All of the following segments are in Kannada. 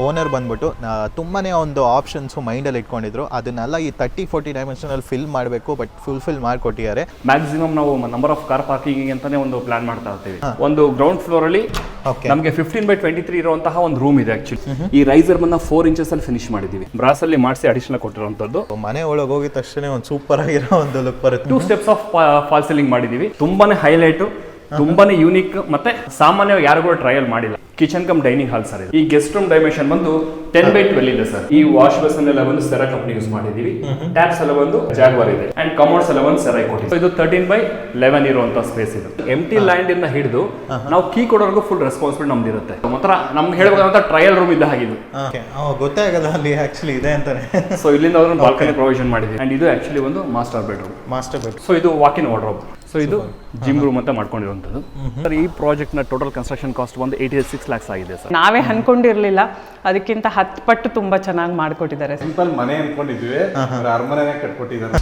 ಓನರ್ ಬಂದ್ಬಿಟ್ಟು ತುಂಬಾ ಒಂದು ಆಪ್ಷನ್ಸು ಮೈಂಡಲ್ಲಿ ಇಟ್ಕೊಂಡಿದ್ರು. ಅದನ್ನೆಲ್ಲ ಈ 30-40 ಡೈಮೆನ್ಷನಲ್ಲಿ ಫಿಲ್ ಮಾಡಬೇಕು, ಬಟ್ ಫುಲ್ಫಿಲ್ ಮಾಡಿಕೊಟ್ಟಿದ್ದಾರೆ. ಮ್ಯಾಕ್ಸಿಮಮ್ ನಾವು ನಂಬರ್ ಆಫ್ ಕಾರ್ ಪಾರ್ಕಿಂಗ್ ಅಂತಾನೆ ಒಂದು ಪ್ಲಾನ್ ಮಾಡ್ತಾ ಇರ್ತೀವಿ. ಒಂದು ಗ್ರೌಂಡ್ ಫ್ಲೋರ್ ಅಲ್ಲಿ ನಮಗೆ 15/23 ಇರುವಂತಹ ಒಂದು ರೂಮ್ ಇದೆ. ಆಕ್ಚುಲಿ ಈ ರೈಸರ್ ಬಂದ 4 ಇಂಚಸ್ ಅಲ್ಲಿ ಫಿನಿಶ್ ಮಾಡಿದೀವಿ. ಬ್ರಾಸ್ ಅಲ್ಲಿ ಮಾಡಿಸಿ ಅಡಿಷನಲ್ ಕೊಟ್ಟಿರುವಂತದ್ದು. ಮನೆ ಒಳಗೆ ಹೋಗಿದ ತಕ್ಷಣ ಒಂದು ಸೂಪರ್ ಆಗಿರೋ ಒಂದು ಲುಕ್ ಬರುತ್ತೆ. 2 ಸ್ಟೆಪ್ಸ್ ಆಫ್ ಫಾಲ್ ಸೀಲಿಂಗ್ ಮಾಡಿದೀವಿ. ತುಂಬಾನೇ ಹೈಲೈಟ್, ತುಂಬಾನೇ ಯೂನಿಕ್, ಮತ್ತೆ ಸಾಮಾನ್ಯವಾಗಿ ಯಾರು ಕೂಡ ಟ್ರಯಲ್ ಮಾಡಿಲ್ಲ. Kitchen come dining hall sir. ಈ ಗೆಸ್ಟ್ ರೂಮ್ ಡೈಮೆನ್ಷನ್ ಬಂದು 10/12 ಇದೆ ಸರ್. ಈ ವಾಶ್ ಬೇಸನ್ ಎಲ್ಲ ಒಂದು ಸೆರಾ ಕಂಪನಿ ಯೂಸ್ ಮಾಡಿದೀವಿ. ಟ್ಯಾಪ್ಸ್ ಎಲ್ಲ ಒಂದು ಜಾಗ್ವಾರ್ ಇದೆ ಅಂಡ್ ಕಮೋಡ್ಸ್ ಎಲ್ಲ ಒಂದು ಸೆರಾ ಕೊಟ್ಟಿದ್ದೀವಿ. ಇದು 13/11 ಇರುವಂತ ಸ್ಪೇಸ್ ಇದು. ಎಂಟಿ ಲ್ಯಾಂಡ್ ಇಂದ ಹಿಡಿದು ನಾವು ಕೀ ಕೊಡೋರ್ಗು ಫುಲ್ ರೆಸ್ಪಾನ್ಸಿಬಿಲಿಟಿ ನಮ್ದಿರುತ್ತೆ. ಮಾತ್ರ ನಮ್ಗೆ ಹೇಳ್ಬೇಕಂತ ಟ್ರಯಲ್ ರೂಮ್ ಇದ್ದ ಹಾಗಿದ್ದು ಗೊತ್ತೇ ಆಗಲ್ಲ ಅಲ್ಲಿ ಆಕ್ಚುಲಿ ಇದೆ ಅಂತಾನೆ. ಸೊ ಇಲ್ಲಿಂದ ಅವ್ರನ್ನ ಬಾಲ್ಕನಿ ಪ್ರೊವಿಷನ್ ಮಾಡಿದ್ವಿ. ಅಂಡ್ ಇದು ಆಕ್ಚುಲಿ ಒಂದು ಮಾಸ್ಟರ್ ಬೆಡ್ರೂಮ್. ಸೊ ಇದು ವಾಕ್ ಇನ್ ವಾರ್ಡ್ರೋಬ್. ಸೊ ಇದು ಜಿಮ್ ರೂಮ್ ಅಂತ ಮಾಡ್ಕೊಂಡಿರುವಂತದ್ದು. ಸರ್ ಈ ಪ್ರಾಜೆಕ್ಟ್ ನ ಟೋಟಲ್ ಕನ್ಸ್ಟ್ರಕ್ಷನ್ ಕಾಸ್ಟ್ ಒಂದು 86 lakhs ಆಗಿದೆ ಸರ್. ನಾವೇ ಅನ್ಕೊಂಡಿರ್ಲಿಲ್ಲ, ಅದಕ್ಕಿಂತ 10 ಪಟ್ಟು ತುಂಬಾ ಚೆನ್ನಾಗಿ ಮಾಡ್ಕೊಟ್ಟಿದ್ದಾರೆ. ಸಿಂಪಲ್ ಮನೆ ಅನ್ಕೊಂಡಿದ್ವಿ, ಅರಮನೆನೇ ಕಟ್ಕೊಟ್ಟಿದ್ದಾರೆ.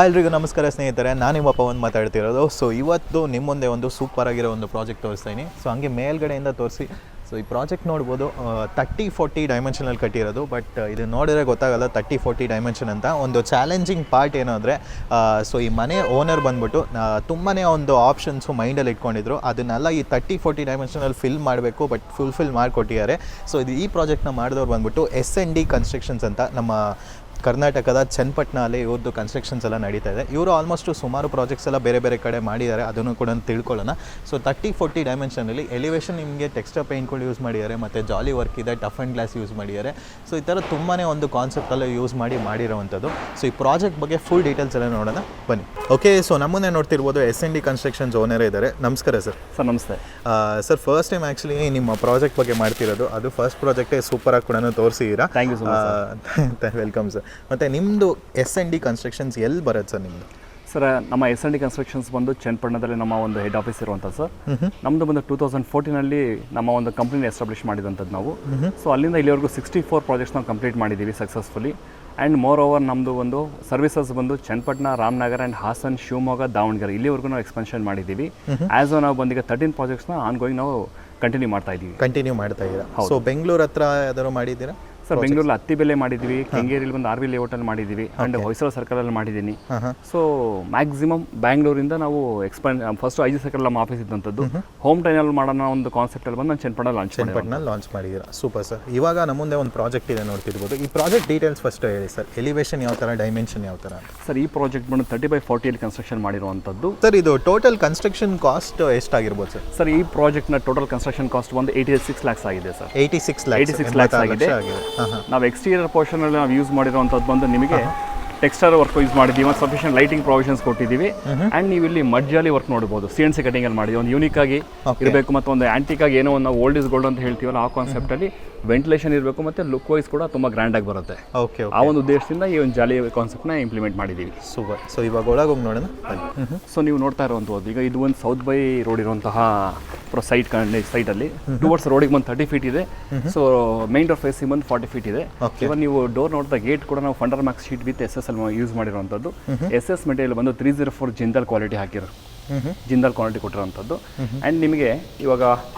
ಎಲ್ರಿಗೂ ನಮಸ್ಕಾರ ಸ್ನೇಹಿತರೆ, ನಾನು ನಿಮ್ಮ ಪವನ್ ಮಾತಾಡ್ತಿರೋದು. ಸೊ ಇವತ್ತು ನಿಮ್ಮ ಮುಂದೆ ಒಂದು ಸೂಪರ್ ಆಗಿರೋ ಒಂದು ಪ್ರಾಜೆಕ್ಟ್ ತೋರಿಸ್ತೀನಿ. ಸೊ ಹಂಗೆ ಮೇಲ್ಗಡೆಯಿಂದ ತೋರಿಸಿ. ಸೊ ಈ ಪ್ರಾಜೆಕ್ಟ್ ನೋಡ್ಬೋದು 30-40 ಡೈಮೆನ್ಷನಲ್ಲಿ ಕಟ್ಟಿರೋದು. ಬಟ್ ಇದು ನೋಡಿದ್ರೆ ಗೊತ್ತಾಗಲ್ಲ 30-40 ಡೈಮೆನ್ಷನ್ ಅಂತ. ಒಂದು ಚಾಲೆಂಜಿಂಗ್ ಪಾರ್ಟ್ ಏನು ಅಂದರೆ, ಸೊ ಈ ಮನೆ ಓನರ್ ಬಂದ್ಬಿಟ್ಟು ತುಂಬಾ ಒಂದು ಆಪ್ಷನ್ಸು ಮೈಂಡಲ್ಲಿ ಇಟ್ಕೊಂಡಿದ್ರು. ಅದನ್ನೆಲ್ಲ ಈ 30-40 ಡೈಮೆನ್ಷನಲ್ಲಿ ಫಿಲ್ ಮಾಡಬೇಕು, ಬಟ್ ಫುಲ್ಫಿಲ್ ಮಾಡಿಕೊಟ್ಟಿದ್ದಾರೆ. ಸೊ ಇದು ಈ ಪ್ರಾಜೆಕ್ಟ್ನ ಮಾಡಿದವ್ರು ಬಂದ್ಬಿಟ್ಟು S&D ಕನ್ಸ್ಟ್ರಕ್ಷನ್ಸ್ ಅಂತ ನಮ್ಮ ಕರ್ನಾಟಕದ ಚನ್ನಪಟ್ಟಣ ಅಲ್ಲಿ ಇವ್ರದ್ದು ಕನ್ಸ್ಟ್ರಕ್ಷನ್ಸ್ ಎಲ್ಲ ನಡೀತಾ ಇದೆ. ಇವರು ಆಲ್ಮೋಸ್ಟು ಸುಮಾರು ಪ್ರಾಜೆಕ್ಟ್ಸ್ ಎಲ್ಲ ಬೇರೆ ಬೇರೆ ಕಡೆ ಮಾಡಿದ್ದಾರೆ, ಅದನ್ನು ಕೂಡ ತಿಳ್ಕೊಳ್ಳೋಣ. ಸೊ 30-40 ಡೈಮೆನ್ಷನಲ್ಲಿ ಎಲಿವೇಷನ್ ನಿಮಗೆ ಟೆಕ್ಸ್ಚರ್ ಪೇಂಟ್ಗಳು ಯೂಸ್ ಮಾಡಿದ್ದಾರೆ, ಮತ್ತು ಜಾಲಿ ವರ್ಕ್ ಇದೆ, ಟಫ್ ಆ್ಯಂಡ್ ಗ್ಲಾಸ್ ಯೂಸ್ ಮಾಡಿದ್ದಾರೆ. ಸೊ ಈ ಥರ ತುಂಬಾ ಒಂದು ಕಾನ್ಸೆಪ್ಟೆಲ್ಲ ಯೂಸ್ ಮಾಡಿರೋವಂಥದ್ದು. ಸೊ ಈ ಪ್ರಾಜೆಕ್ಟ್ ಬಗ್ಗೆ ಫುಲ್ ಡೀಟೇಲ್ಸ್ ಎಲ್ಲ ನೋಡೋಣ ಬನ್ನಿ. ಓಕೆ, ಸೊ ನಮ್ಮನ್ನೇ ನೋಡ್ತಿರ್ಬೋದು S&D ಕನ್ಸ್ಟ್ರಕ್ಷನ್ಸ್ ಓನರ್ ಇದ್ದಾರೆ. ನಮಸ್ಕಾರ ಸರ್. ಸರ್ ನಮಸ್ತೆ ಸರ್. ಫಸ್ಟ್ ಟೈಮ್ ಆ್ಯಕ್ಚುಲಿ ನಿಮ್ಮ ಪ್ರಾಜೆಕ್ಟ್ ಬಗ್ಗೆ ಮಾಡ್ತಿರೋದು. ಅದು ಫಸ್ಟ್ ಪ್ರಾಜೆಕ್ಟೇ ಸೂಪರಾಗಿ ಕೂಡ ತೋರಿಸಿದ್ದೀರಾ. Thank you so much. Welcome sir. ಮತ್ತು ನಿಮ್ಮದು S&D ಕನ್ಸ್ಟ್ರಕ್ಷನ್ಸ್ ಎಲ್ಲಿ ಬರುತ್ತೆ ಸರ್ ನಿಮ್ಮದು? ಸರ್ ನಮ್ಮ S&D ಕನ್ಸ್ಟ್ರಕ್ಷನ್ಸ್ ಬಂದು ಚನ್ನಪಟ್ಟಣದಲ್ಲಿ ನಮ್ಮ ಒಂದು ಹೆಡ್ ಆಫೀಸ್ ಇರುವಂಥ ಸರ್. ನಮ್ಮದು ಬಂದು 2014 ನಮ್ಮ ಒಂದು ಕಂಪ್ನಿನ ಎಸ್ಟಾಬ್ಲಿಷ್ ಮಾಡಿದಂಥದ್ದು ನಾವು. ಸೊ ಅಲ್ಲಿಂದ ಇಲ್ಲಿವರೆಗೂ 64 ಪ್ರಾಜೆಕ್ಟ್ಸ್ ನಾವು ಕಂಪ್ಲೀಟ್ ಮಾಡಿದ್ದೀವಿ ಸಕ್ಸಸ್ಫುಲಿ. ಆ್ಯಂಡ್ ಮೋರ್ ಓವರ್ ನಮ್ಮದು ಒಂದು ಸರ್ವಿಸಸ್ ಬಂದು ಚನ್ನಪಟ್ಟಣ, ರಾಮನಗರ ಆ್ಯಂಡ್ ಹಾಸನ್, ಶಿವಮೊಗ್ಗ, ದಾವಣಗೆರೆ ಇಲ್ಲಿವರೆಗೂ ನಾವು ಎಕ್ಸ್ಪೆನ್ಷನ್ ಮಾಡಿದ್ದೀವಿ. ಆ್ಯಸ್ ನಾವು ಬಂದೀಗ 13 ಪ್ರಾಜೆಕ್ಟ್ಸ್ನ ಆನ್ಗೋಯಿಂಗ್ ನಾವು ಕಂಟಿನ್ಯೂ ಮಾಡ್ತಾ ಇದ್ದೀರಾ. ಸೊ ಬೆಂಗಳೂರು ಹತ್ರ ಯಾವ್ದಾದ್ರು ಮಾಡಿದ್ದೀರಾ ಸರ್? ಬೆಂಗಳೂರಲ್ಲಿ ಅತ್ತಿಬೆಲೆ ಮಾಡಿದ್ದೀವಿ, ಕೆಂಗೇರಿಯಲ್ಲಿ ಒಂದು RV ಲೇಔಟಲ್ಲಿ ಮಾಡಿದ್ದೀವಿ, ಆ್ಯಂಡ್ ಹೊಯ್ಸಳ ಸರ್ಕಲಲ್ಲಿ ಮಾಡಿದ್ದೀನಿ. ಸೊ ಮ್ಯಾಕ್ಸಿಮಮ್ ಬ್ಯಾಂಗ್ಳೂರಿಂದ ನಾವು ಫಸ್ಟ್ IG ಸರ್ಕಲ್ ನಮ್ಮ ಆಫೀಸ್ ಇದ್ದಂಥದ್ದು. ಹೋಮ್ ಟೈನಲ್ಲಿ ಮಾಡೋಣ ಒಂದು ಕಾನ್ಸೆಪ್ಟಲ್ಲಿ ಬಂದು ನಾನು ಚನ್ನಪಟ್ಟಣ ಲಾಂಚ್ ಮಾಡಿದ್ದೀರಾ. Super sir. ಇವಾಗ ನಮ್ಮ ಮುಂದೆ ಒಂದು ಪ್ರಾಜೆಕ್ಟ್ ಇದೆ ನೋಡ್ತಿರ್ಬೋದು. ಈ ಪ್ರಾಜೆಕ್ಟ್ ಡೀಟೇಲ್ಸ್ ಫಸ್ಟ್ ಹೇಳಿ ಸರ್. ಎಲಿವೇಷನ್ ಯಾವ ಥರ, ಡೈಮೆನ್ಷನ್ ಯಾವ ಥರ? ಸರ್ ಈ ಪ್ರಾಜೆಕ್ಟ್ ಬಂದು 30/40 ಕನ್ಸ್ಟ್ರಕ್ಷನ್ ಮಾಡಿರುವಂಥದ್ದು. ಸರ್ ಇದು ಟೋಟಲ್ ಕನ್ಸ್ಟ್ರಕ್ಷನ್ ಕಾಸ್ಟ್ ಎಷ್ಟಾಗಿರ್ಬೋದು ಸರ್? ಸರ್ ಈ ಪ್ರಾಜೆಕ್ಟ್ನ ಟೋಟಲ್ ಕನ್ಸ್ಟ್ರಕ್ಷನ್ ಕಾಸ್ಟ್ ಒಂದು 86 lakhs ಆಗಿದೆ ಸರ್. 86 lakhs ಆಗಿದೆ. ನಾವು ಎಕ್ಸ್ಟೀರಿಯರ್ ಪೋರ್ಷನ್ ಅಲ್ಲಿ ನಾವು ಯೂಸ್ ಮಾಡಿರುವಂಥದ್ದು ಬಂದು ನಿಮಗೆ ಟೆಕ್ಸ್ಚರ್ ವರ್ಕ್ ಯೂಸ್ ಮಾಡಿದ್ದೀವಿ, ಮತ್ತು ಸಫಿಷಿಯಂಟ್ ಲೈಟಿಂಗ್ ಪ್ರೊವಿಷನ್ಸ್ ಕೊಟ್ಟಿದ್ದೀವಿ. ಆ್ಯಂಡ್ ನೀವು ಇಲ್ಲಿ ಮಡ್ಜಾಲಿ ವರ್ಕ್ ನೋಡ್ಬೋದು. CNC ಕಟಿಂಗ್ ಅಲ್ಲಿ ಮಾಡಿದ್ವಿ. ಒಂದು ಯೂನಿಕ್ ಆಗಿ ಇರಬೇಕು, ಮತ್ತು ಒಂದು ಆಂಟಿಕ್ ಆಗಿ ಏನೋ ಒಂದು ನಾವು ಓಲ್ಡ್ ಇಸ್ ಗೋಲ್ಡ್ ಅಂತ ಹೇಳ್ತೀವಲ್ಲ, ಆ ಕಾನ್ಸೆಪ್ಟಲ್ಲಿ ವೆಂಟಿಲೇಷನ್ ಇರಬೇಕು, ಮತ್ತು ಲುಕ್ ವೈಸ್ ಕೂಡ ತುಂಬ ಗ್ರ್ಯಾಂಡಾಗಿ ಬರುತ್ತೆ. ಆ ಒಂದು ಉದ್ದೇಶದಿಂದ ಈ ಒಂದು ಜಾಲಿ ಕಾನ್ಸೆಪ್ಟ್ನ ಇಂಪ್ಲಿಮೆಂಟ್ ಮಾಡಿದ್ದೀವಿ. ಸೂಪರ್. ಸೊ ಇವಾಗ ಒಳಗೆ ಹೋಗಿ ನೋಡೋಣ. ಸೊ ನೀವು ನೋಡ್ತಾ ಇರುವಂಥದ್ದು ಈಗ ಇದು ಒಂದು ಸೌತ್ ಬೈ ರೋಡ್ ಇರುವಂತಹ ಸೈಟಲ್ಲಿ ಟುವರ್ಡ್ಸ್ ರೋಡಿಗೆ ಬಂದು 30 feet ಇದೆ. ಸೊ ಮೈನ್ ಡೋರ್ ಫೇಸಿಂಗ್ ಬಂದು 40 feet ಇದೆ. ಇವಾಗ ನೀವು ಡೋರ್ ನೋಡಿದ ಗೇಟ್ ಕೂಡ ನಾವು ಫಂಡರ್ max sheet with SSL use ಮಾಡಿರುವಂಥದ್ದು. SS ಮೆಟೀರಿಯಲ್ ಬಂದು 304 ಜಿಂದಾಲ್ ಕ್ವಾಲಿಟಿ ಜಿಂದಾಲ್ ಕ್ವಾಲಿಟಿ ಕೊಟ್ಟಿರುವಂಥದ್ದು. ಆ್ಯಂಡ್ ನಿಮಗೆ ಇವಾಗ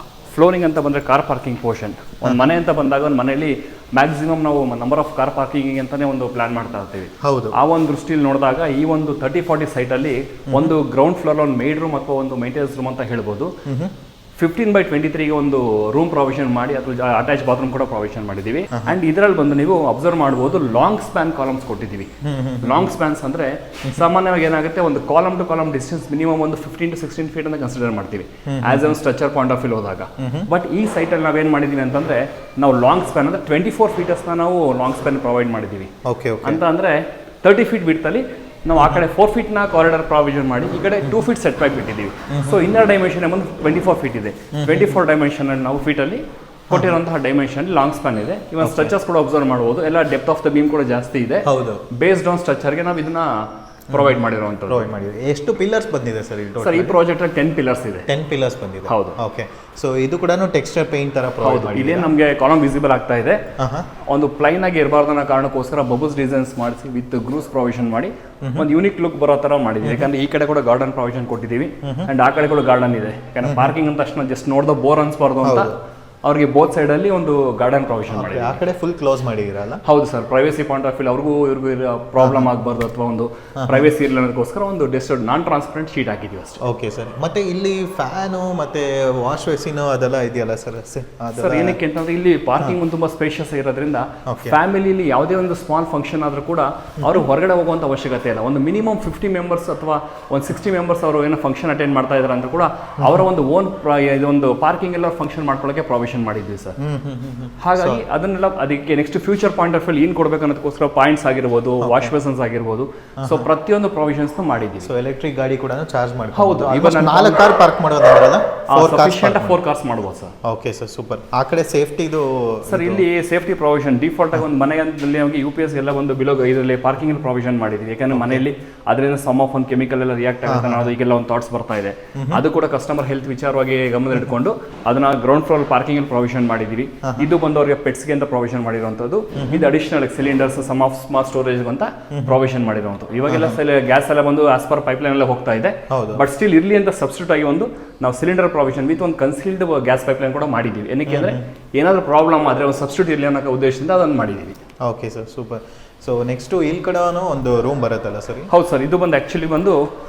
ಫ್ಲೋರಿಂಗ್ ಅಂತ ಬಂದರೆ ಕಾರ್ ಪಾರ್ಕಿಂಗ್ ಪೋರ್ಷನ್. ಒಂದು ಮನೆ ಅಂತ ಬಂದಾಗ ಒಂದು ಮನೆಯಲ್ಲಿ ಮ್ಯಾಕ್ಸಿಮಮ್ ನಾವು ನಂಬರ್ ಆಫ್ ಕಾರ್ ಪಾರ್ಕಿಂಗ್ ಅಂತಾನೆ ಒಂದು ಪ್ಲಾನ್ ಮಾಡ್ತಾ ಇರ್ತೀವಿ. ಆ ಒಂದು ದೃಷ್ಟಿಯಲ್ಲಿ ನೋಡಿದಾಗ ಈ ಒಂದು 30-40 ಸೈಟಲ್ಲಿ ಒಂದು ಗ್ರೌಂಡ್ ಫ್ಲೋರ್ ಒಂದು ಮೇಡ್ ರೂಮ್ ಅಥವಾ ಒಂದು ಮೇಂಟೆನೆನ್ಸ್ ರೂಮ್ ಅಂತ ಹೇಳ್ಬೋದು. 15/23 ಒಂದು ರೂಮ್ ಪ್ರೊವಿಷನ್ ಮಾಡಿ, ಅಥವಾ ಅಟ್ಯಾಚ್ ಬಾತ್ರೂಮ್ ಕೂಡ ಪ್ರೊವಿಷನ್ ಮಾಡಿದ್ದೀವಿ. ಅಂಡ್ ಇದರಲ್ಲಿ ಬಂದು ನೀವು ಅಬ್ಸರ್ವ್ ಮಾಡಬಹುದು, ಲಾಂಗ್ ಸ್ಪ್ಯಾನ್ ಕಾಲಮ್ಸ್ ಕೊಟ್ಟಿದ್ದೀವಿ. ಲಾಂಗ್ ಸ್ಪ್ಯಾನ್ಸ್ ಅಂದ್ರೆ ಸಾಮಾನ್ಯವಾಗಿ ಏನಾಗುತ್ತೆ, ಒಂದು column to column distance minimum ಒಂದು 15 to 16 feet ಅಂತ ಕನ್ಸಿಡರ್ ಮಾಡ್ತೀವಿ as a structure point of view ಹೋದಾಗ. ಬಟ್ ಈ ಸೈಟಲ್ಲಿ ನಾವೇನು ಮಾಡಿದ್ದೀವಿ ಅಂತಂದ್ರೆ, ನಾವು ಲಾಂಗ್ ಸ್ಪ್ಯಾನ್ ಅಂದ್ರೆ 24 feet ನಾವು ಲಾಂಗ್ ಸ್ಪ್ಯಾನ್ ಪ್ರೊವೈಡ್ ಮಾಡಿದ್ದೀವಿ. ಅಂತ ಅಂದ್ರೆ 30 feet ಬಿಡ್ತಲ್ಲಿ ನಾವು ಆ ಕಡೆ 4 feet ಕಾರಿಡಾರ್ ಪ್ರಾವಿಷನ್ ಮಾಡಿ, ಈ ಕಡೆ 2 feet ಸೆಟ್ ಬ್ಯಾಕ್ ಬಿಟ್ಟಿದ್ದೀವಿ. ಸೊ ಇನ್ನರ್ ಡೈಮೆನ್ಷನ್ ಬಂದು 24 feet ಇದೆ. 24 ಡೈಮೆನ್ಷನ್ ನಾವು ಫೀಟಲ್ಲಿ ಕೊಟ್ಟಿರುವಂತಹ ಡೈಮೆನ್ಷನ್ ಲಾಂಗ್ ಸ್ಪ್ಯಾನ್ ಇದೆ. ಇವನ್ ಸ್ಟ್ರಚರ್ಸ್ ಕೂಡ ಅಬ್ಸರ್ವ್ ಮಾಡಬಹುದು. ಎಲ್ಲ ಡೆಪ್ತ್ ಆಫ್ ದ ಬೀಮ್ ಕೂಡ ಜಾಸ್ತಿ ಇದೆ. ಹೌದು, ಬೇಸ್ಡ್ ಆನ್ ಸ್ಟ್ರಕ್ಚರ್ಗೆ ನಾವು ಇದನ್ನ ಪ್ರೊವೈಡ್ ಮಾಡಿರುವಂಥದ್ದು. ಪ್ರೊವೈಡ್ ಮಾಡಿದ್ವಿ. ಎಷ್ಟು ಪಿಲ್ಲರ್ಸ್ ಬಂದಿದೆ ಸರ್ ಇಲ್ಲಿ? ಸರ್ ಈ ಪ್ರಾಜೆಕ್ಟ್ 10 ಪಿಲ್ಲರ್ಸ್ ಇದೆ. 10 ಪಿಲ್ಲರ್ಸ್ ಬಂದಿದೆ. ಹೌದು. ಓಕೆ, ಸೊ ಇದು ಕೂಡ ಟೆಕ್ಸ್ಚರ್ ಪೇಂಟ್ ತರ ಪ್ರೊವೈಡ್ ಹೌದು. ಇದೇ ನಮಗೆ ಕಾಲಮ್ ವಿಸಿಬಲ್ ಆಗ್ತಾ ಇದೆ. ಒಂದು ಪ್ಲೈನ್ ಆಗಿ ಇರಬಾರ್ದು ಅನ್ನೋ ಕಾರಣಕ್ಕೋಸ್ಕರ ಬಬಲ್ಸ್ ಡಿಸೈನ್ಸ್ ಮಾಡಿಸಿ ವಿತ್ ಗ್ರೂಸ್ ಪ್ರೊವಿಷನ್ ಮಾಡಿ ಒಂದು ಯೂನಿಕ್ ಲುಕ್ ಬರೋ ತರ ಮಾಡಿದ್ವಿ. ಯಾಕಂದ್ರೆ ಈ ಕಡೆ ಕೂಡ ಗಾರ್ಡನ್ ಪ್ರೊವಿಷನ್ ಕೊಟ್ಟಿದ್ದೀವಿ ಅಂಡ್ ಆ ಕಡೆ ಕೂಡ ಗಾರ್ಡನ್ ಇದೆ. ಯಾಕಂದ್ರೆ ಪಾರ್ಕಿಂಗ್ ಅಂತ ತಕ್ಷಣ ಜಸ್ಟ್ ನೋಡ್ದ ಬೋರ್ ಅನ್ಸ್ಬಾರ್ದು ಅಂತ ಅವ್ರಿಗೆ ಬೋತ್ ಸೈಡ್ ಅಲ್ಲಿ ಒಂದು ಗಾರ್ಡನ್ ಪ್ರೊವಿಷನ್ ಮಾಡಿ. ಆ ಕಡೆ ಫುಲ್ ಕ್ಲೋಸ್ ಮಾಡಿದಿರಲ್ಲ? ಹೌದು sir, privacy point of view ಅವ್ರಿಗೂ ಇವ್ರಿಗೂ ಪ್ರಾಬ್ಲಮ್ ಆಗಬಾರ್ದು ಅಥವಾ ಒಂದು ಪ್ರೈವೇಸಿ ಇರಲಿ ಅನ್ನೋದಕ್ಕೋಸ್ಕರ ಒಂದು ಡೆಸ್ಟೆಡ್ ನಾನ್ ಟ್ರಾನ್ಸ್ಪರೆಂಟ್ ಶೀಟ್ ಹಾಕಿದ್ವಿ ಅಷ್ಟೇ. Okay sir. ಮತ್ತೆ ಇಲ್ಲಿ ಫ್ಯಾನು ಮತ್ತೆ ವಾಶ್ ಬೇಸಿನ್ ಅದೆಲ್ಲ ಇದೆಯಲ್ಲ ಸರ್? ಸರ್ ಏನಕ್ಕೆ ಅಂತಂದ್ರೆ ಇಲ್ಲಿ ಪಾರ್ಕಿಂಗ್ ಒಂದು ತುಂಬಾ ಸ್ಪೇಷಿಯಸ್ ಇರೋದ್ರಿಂದ ಫ್ಯಾಮಿಲಿಲಿ ಯಾವುದೇ ಒಂದು ಸ್ಮಾಲ್ ಫಂಕ್ಷನ್ ಆದ್ರೂ ಕೂಡ ಅವರು ಹೊರಗಡೆ ಹೋಗುವಂತ ಅವಶ್ಯಕತೆ ಇಲ್ಲ. ಒಂದು ಮಿನಿಮಮ್ 50 ಮೆಂಬರ್ಸ್ ಅಥವಾ ಒಂದು 60 ಮೆಂಬರ್ಸ್ ಅವರು ಏನೋ ಫಂಕ್ಷನ್ ಅಟೆಂಡ್ ಮಾಡ್ತಾ ಇದ್ದಾರೆ ಅಂದ್ರೆ ಕೂಡ ಅವರ ಒಂದು ಓನ್ ಇದೊಂದು ಪಾರ್ಕಿಂಗ್ ಎಲ್ಲ ಫಂಕ್ಷನ್ ಮಾಡ್ಕೊಳ್ಳೋಕೆ ಪ್ರಾವಿಷನ್ ಮಾಡಿದ್ವಿ ಸರ್. ಹಾಗಾಗಿ ಅದನ್ನೆಲ್ಲ ಅದಕ್ಕೆ next future point of view ಏನ್ ಕೊಡ್ಬೇಕು ಅನ್ನೋದಕ್ಕೋಸ್ಕರ ಪಾಯಿಂಟ್ಸ್ ಆಗಿರ್ಬೋದು, ವಾಶ್ ಬೇಸನ್ಸ್ ಆಗಿರ್ಬೋದು, ಸೊ ಪ್ರತಿಯೊಂದು ಪ್ರೊವಿಷನ್ಸ್ ಮಾಡಿದ್ವಿ. ಸೊ ಎಲೆಕ್ಟ್ರಿಕ್ ಗಾಡಿ ಕೂಡ ಚಾರ್ಜ್ ಮಾಡಿ. ಹೌದು, ಇವತ್ತು 4 ಕಾರ್ ಪಾರ್ಕ್ ಮಾಡೋದಾಗಲ್ಲ, 4 ಕಾರ್ಸ್ ಮಾಡ್ಬೋದು ಸರ್. Okay sir, super. ಆ ಕಡೆ ಸೇಫ್ಟಿದು ಸರ್ ಇಲ್ಲಿ ಸೇಫ್ಟಿ ಪ್ರೊವಿಷನ್ ಡಿಫಾಲ್ಟ್ ಆಗಿ ಒಂದು ಮನೆಯಲ್ಲಿ ನಮಗೆ UPS ಎಲ್ಲ ಒಂದು ಬಿಲೋ ಇದರಲ್ಲಿ ಪಾರ್ಕಿಂಗ್ ಪ್ರೊವಿಷನ್ ಮಾಡಿದ್ವಿ. ಯಾಕಂದ್ರೆ ಮನೆಯಲ್ಲಿ ಅದರಿಂದ ಸಮ್ ಆಫ್ ಒಂದು ಕೆಮಿಕಲ್ ಎಲ್ಲ ರಿಯಾಕ್ಟ್ ಆಗುತ್ತೆ ಅನ್ನೋದು ಈಗೆಲ್ಲ ಒಂದು ಥಾಟ್ಸ್ ಬರ್ತಾ ಇದೆ. ಅದು ಕೂಡ ಕಸ್ಟಮರ್ ಹೆಲ್ತ್ ವಿಚಾರವಾಗಿ ಗಮನ ಇಟ್ಕೊಂಡು ಅದನ್ನ ಗ್ರೌಂಡ್ ಫ್ಲೋರ್ ಪಾರ್ಕಿಂಗ್ ಪ್ರೊವಿಷನ್ ಮಾಡಿದೀವಿ. ಇದು ಬಂದು ಅವರಿಗೆ ಪೆಟ್ಸ್ಗೆ ಅಂತ ಪ್ರೊವಿಷನ್ ಮಾಡಿರುವಂತದ್ದು. ಇದು additional cylinders, some of small storage ಅಂತ ಪ್ರೊವಿಷನ್ ಮಾಡಿರುವಂಥದ್ದು. ಇವಾಗೆಲ್ಲ ಗ್ಯಾಸ್ ಎಲ್ಲ ಬಂದು ಆಸ್ ಪರ್ ಪೈಪ್ ಲೈನ್ ಎಲ್ಲ ಹೋಗ್ತಾ ಇದೆ. ಬಟ್ ಸ್ಟಿಲ್ ಇರ್ಲಿ ಅಂತ ಸಬ್ಸ್ಟಿಟ್ಯೂಟ್ ಆಗಿ ಒಂದು ನಾವು ಸಿಲಿಂಡರ್ ಪ್ರೊವಿಷನ್ ವಿತ್ ಒಂದು ಕನ್ಸೀಲ್ಡ್ ಗ್ಯಾಸ್ ಪೈಪ್ ಲೈನ್ ಕೂಡ ಮಾಡಿದ್ದೀವಿ. ಏನಕ್ಕೆ ಅಂದ್ರೆ ಏನಾದರೂ ಪ್ರಾಬ್ಲಮ್ ಆದ್ರೆ ಒಂದು ಸಬ್ಸ್ಟಿಟ್ಯೂಟ್ ಇರಲಿ ಅನ್ನೋ ಉದ್ದೇಶದಿಂದ ಅದನ್ನು ಮಾಡಿದ್ದೀವಿ. Okay sir, super. So next ಇಲ್ಲಿ ಕಡೆ ಒಂದು ರೂಮ್ ಬರುತ್ತಲ್ಲ ಸರ್? ಹೌದು ಸರ್, ಇದು ಬಂದು ಆಕ್ಚುಲಿ ಬಂದು